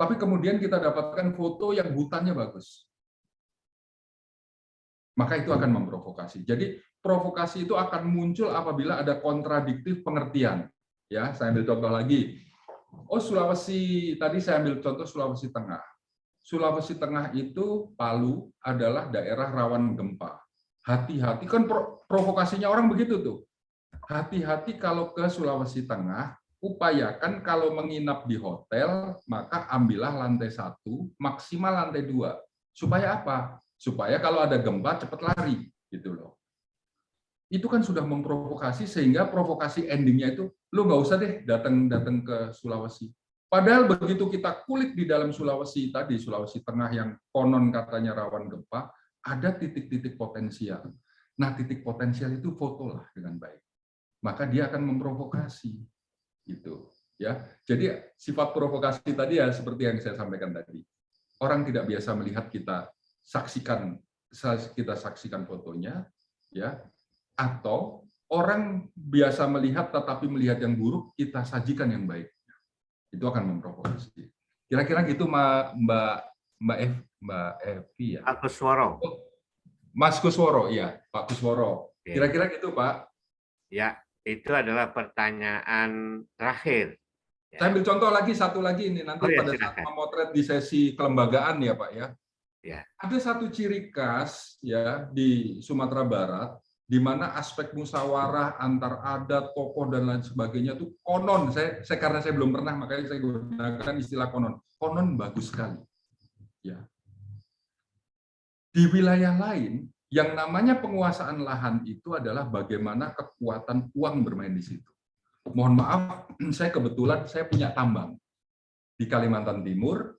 tapi kemudian kita dapatkan foto yang hutannya bagus, maka itu akan memprovokasi. Jadi provokasi itu akan muncul apabila ada kontradiktif pengertian. Ya, saya ambil contoh lagi. Oh Sulawesi, tadi saya ambil contoh Sulawesi Tengah. Sulawesi Tengah itu Palu adalah daerah rawan gempa. Hati-hati, kan provokasinya orang begitu tuh. Hati-hati kalau ke Sulawesi Tengah, upayakan kalau menginap di hotel, maka ambillah lantai 1, maksimal lantai 2. Supaya apa? Supaya kalau ada gempa cepat lari, gitu loh. Itu kan sudah memprovokasi, sehingga provokasi endingnya itu, lu nggak usah deh datang ke Sulawesi. Padahal begitu kita kulik di dalam Sulawesi tadi, Sulawesi Tengah yang konon katanya rawan gempa, ada titik-titik potensial. Nah, titik potensial itu fotolah dengan baik. Maka dia akan memprovokasi. Gitu. Ya. Jadi sifat provokasi tadi ya seperti yang saya sampaikan tadi. Orang tidak biasa melihat kita saksikan fotonya, ya. Atau orang biasa melihat tetapi melihat yang buruk, kita sajikan yang baik. Itu akan memprovokasi. Kira-kira gitu Mbak Evi ya. Pak Kusworo. Mas Kusworo, ya, Pak Kusworo. Kira-kira gitu, Pak. Ya, itu adalah pertanyaan terakhir. Ya. Saya ambil contoh lagi, satu lagi ini nanti pada saat memotret di sesi kelembagaan ya, Pak ya. Ya. Ada satu ciri khas ya di Sumatera Barat, di mana aspek musyawarah antar adat, tokoh dan lain sebagainya itu konon. Saya karena saya belum pernah, makanya saya gunakan istilah konon. Konon bagus sekali. Ya. Di wilayah lain, yang namanya penguasaan lahan itu adalah bagaimana kekuatan uang bermain di situ. Mohon maaf, saya kebetulan saya punya tambang di Kalimantan Timur.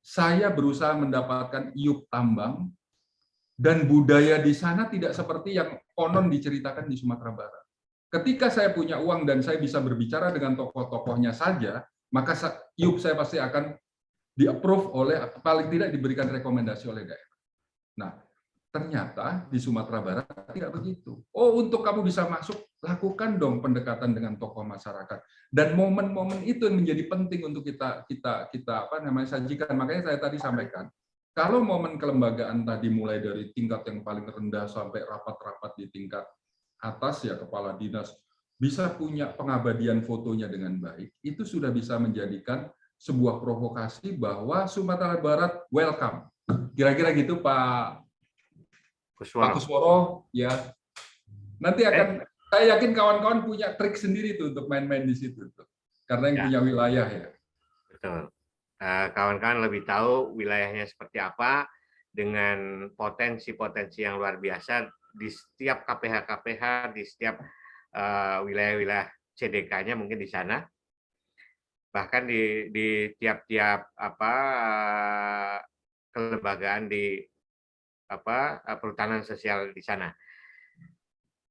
Saya berusaha mendapatkan iup tambang, dan budaya di sana tidak seperti yang konon diceritakan di Sumatera Barat. Ketika saya punya uang dan saya bisa berbicara dengan tokoh-tokohnya saja, maka iup saya pasti akan di-approve oleh, paling tidak diberikan rekomendasi oleh daerah. Nah, ternyata di Sumatera Barat tidak begitu. Oh, untuk kamu bisa masuk, lakukan dong pendekatan dengan tokoh masyarakat. Dan momen-momen itu yang menjadi penting untuk kita sajikan. Makanya saya tadi sampaikan, kalau momen kelembagaan tadi mulai dari tingkat yang paling rendah sampai rapat-rapat di tingkat atas ya kepala dinas bisa punya pengabadian fotonya dengan baik, itu sudah bisa menjadikan sebuah provokasi bahwa Sumatera Barat welcome. Kira-kira gitu Pak Kusworo ya. Nanti akan saya yakin kawan-kawan punya trik sendiri tuh untuk main-main di situ tuh. Karena yang punya wilayah ya. Betul. Kawan-kawan lebih tahu wilayahnya seperti apa dengan potensi-potensi yang luar biasa di setiap KPH di setiap wilayah-wilayah CDK-nya mungkin di sana, bahkan di tiap-tiap kelembagaan di perhutanan sosial di sana.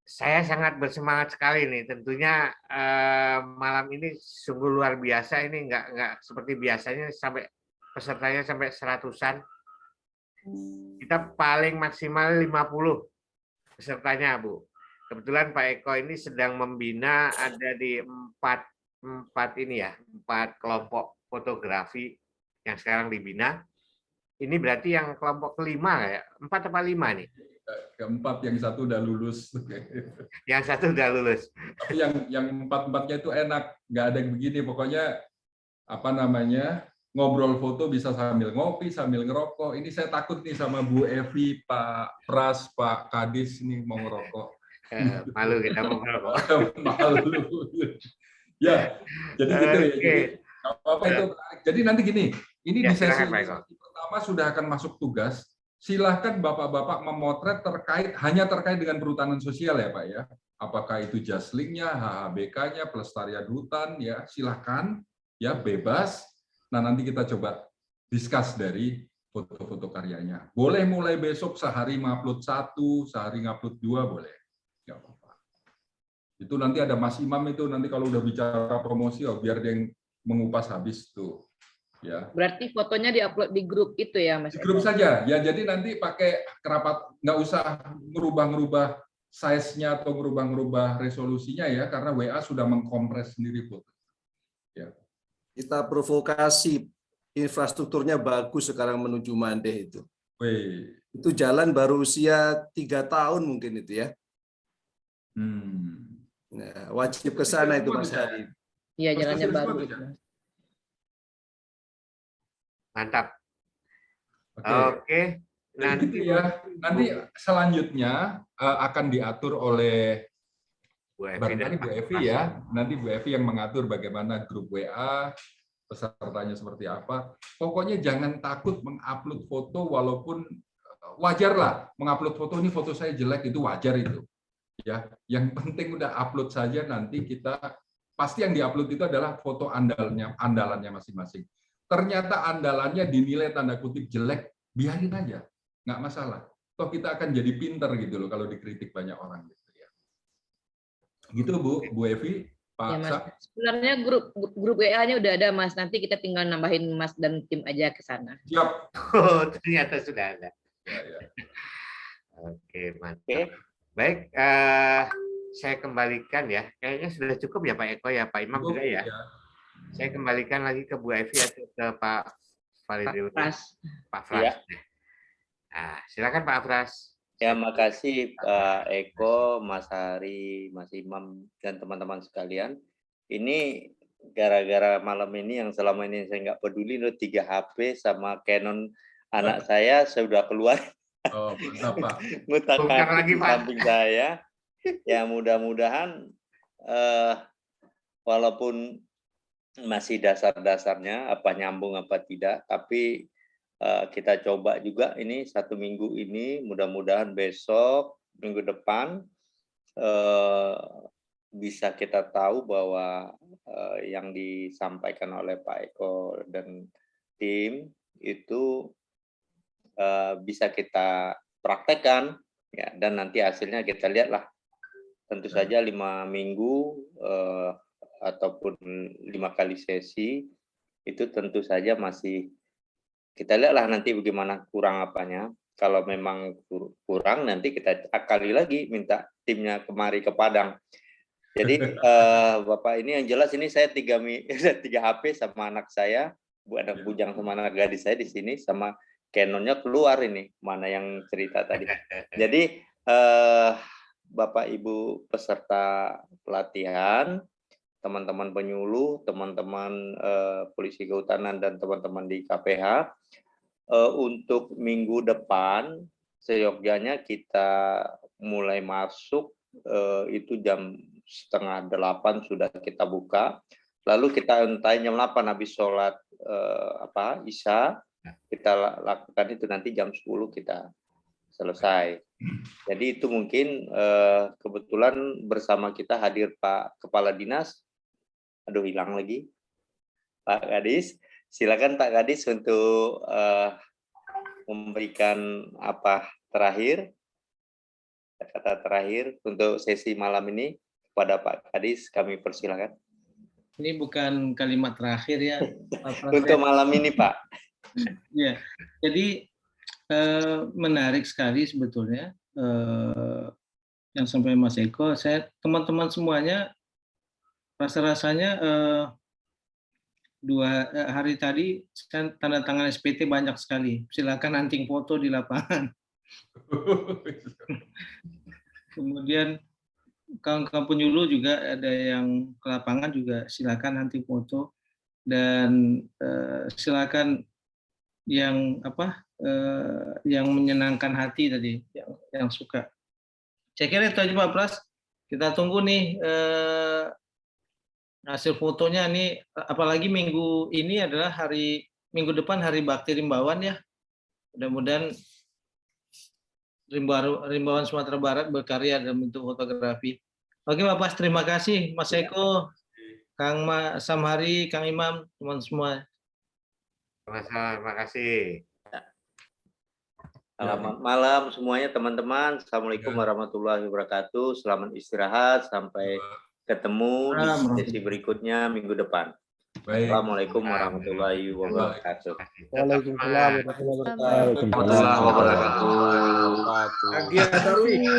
Saya sangat bersemangat sekali nih. Tentunya malam ini sungguh luar biasa. Ini nggak seperti biasanya sampai pesertanya sampai 100-an. Kita paling maksimal 50 pesertanya, Bu. Kebetulan Pak Eko ini sedang membina ada di 4 kelompok fotografi yang sekarang dibina. Ini berarti yang kelompok kelima ya? 4 apa 5 nih? Keempat, yang satu udah lulus. Yang satu udah lulus. Tapi yang empat-empatnya itu enak, nggak ada begini. Pokoknya apa namanya, ngobrol foto bisa sambil ngopi, sambil ngerokok. Ini saya takut nih sama Bu Evi, Pak Pras, Pak Kadis nih mau ngerokok. Malu kita mau ngerokok. Malu. Ya, jadi gitu ya. Jadi apa itu menarik. Jadi nanti gini, ini Ya, di sesi silakan, Pak Eko. pertama sudah akan masuk tugas. Silahkan Bapak-Bapak memotret hanya terkait dengan perhutanan sosial ya Pak ya. Apakah itu Jaslingnya, HHBK-nya, pelestarian hutan ya, silahkan ya, bebas. Nah nanti kita coba discuss dari foto-foto karyanya. Boleh mulai besok sehari ngupload 1, sehari ngupload 2 boleh. Nggak apa-apa. Itu nanti ada Mas Imam itu nanti kalau udah bicara promosi, biar dia yang mengupas habis tuh. Ya. Berarti fotonya diupload di grup itu ya, Mas? Di grup saja ya, jadi nanti pakai kerapat, nggak usah merubah-merubah size-nya atau merubah-merubah resolusinya ya, karena WA sudah mengkompres sendiri foto. Ya. Kita provokasi, infrastrukturnya bagus sekarang menuju Mandeh itu. Wih. Itu jalan baru usia 3 tahun mungkin itu ya. Nah, wajib ke sana itu Mas Hari. Iya, jalannya Mas, baru. ya? Mantap. Oke. Oke. Jadi Nanti gitu ya. Nanti selanjutnya akan diatur oleh Bu Evi barangkali dan Bu Pak Evi Pras. ya. Nanti Bu Evi yang mengatur bagaimana grup WA, pesertanya seperti apa. Pokoknya jangan takut mengupload foto, walaupun wajar lah mengupload foto, ini foto saya jelek, itu wajar itu. Ya, yang penting udah upload saja, nanti kita pasti yang diupload itu adalah foto andalannya masing-masing. Ternyata andalannya dinilai tanda kutip jelek, biarin aja, nggak masalah. Toh kita akan jadi pinter gitu loh kalau dikritik banyak orang gitu ya. Gitu Bu Evi, Pak Ya, Mas. Sam. Sebenarnya grup WA-nya udah ada, Mas. Nanti kita tinggal nambahin Mas dan tim aja ke sana. Siap. Oh, ternyata sudah ada. Ya. Oke, mantap. Baik, saya kembalikan ya. Kayaknya sudah cukup ya Pak Eko ya, Pak Imam juga ya. Saya kembalikan lagi ke Bu Evi atau ke Pak Validil. Pak Pras. Ya. Nah, silakan Pak Pras. Ya, makasih Pak Eko, Mas Hari, Mas Imam, dan teman-teman sekalian. Ini gara-gara malam ini yang selama ini saya nggak peduli, 3 HP sama Canon anak saya sudah keluar. Oh, mantap Pak. Bongkar lagi, Di Pak. samping saya. Ya, mudah-mudahan walaupun masih dasar-dasarnya, apa nyambung apa tidak, tapi kita coba juga ini 1 minggu ini, mudah-mudahan besok, minggu depan bisa kita tahu bahwa yang disampaikan oleh Pak Eko dan tim itu bisa kita praktekkan ya, dan nanti hasilnya kita lihatlah. Tentu saja 5 minggu ataupun 5 kali sesi itu tentu saja masih kita lihatlah nanti bagaimana kurang apanya. Kalau memang kurang, nanti kita akali lagi, minta timnya kemari ke Padang. Jadi Bapak, ini yang jelas ini saya 3 HP sama anak saya, anak bujang sama anak gadis saya di sini, sama Canonnya keluar ini, mana yang cerita tadi. Jadi Bapak Ibu peserta pelatihan, teman-teman penyuluh, teman-teman polisi kehutanan, dan teman-teman di KPH, untuk minggu depan seyogyanya kita mulai masuk itu jam 7:30 sudah kita buka, lalu kita entai jam 8 habis sholat Isya, kita lakukan itu nanti jam 10 kita selesai. Jadi itu mungkin kebetulan bersama kita hadir Pak Kepala Dinas. Aduh, hilang lagi. Pak Kadis, silakan Pak Kadis untuk memberikan kata terakhir untuk sesi malam ini. Kepada Pak Kadis kami persilakan. Ini bukan kalimat terakhir ya, Pak Pras. Untuk malam ini Pak. Ya, jadi menarik sekali sebetulnya yang sampai Mas Eko. Saya teman-teman semuanya rasa-rasanya hari tadi kan tanda tangan SPT banyak sekali. Silakan hunting foto di lapangan. Kemudian kawan-kawan penyuluh juga ada yang ke lapangan juga silakan hunting foto, dan silakan yang yang menyenangkan hati tadi, yang suka. Saya kira itu aja Pak Pras. Kita tunggu nih hasil fotonya nih, apalagi minggu ini adalah minggu depan Hari Bakti Rimbawan ya. Mudah-mudahan Rimbawan Sumatera Barat berkarya dalam bentuk fotografi. Oke Pak Pras, terima kasih Mas Eko, Kang Samhari, Kang Imam, teman semua. Terima kasih. Selamat malam semuanya teman-teman. Assalamualaikum warahmatullahi wabarakatuh. Selamat istirahat. Sampai ketemu di sesi berikutnya minggu depan. Baik. Assalamualaikum warahmatullahi wabarakatuh. Waalaikumsalam warahmatullahi wabarakatuh. Pagi ya, Darwi. Iya.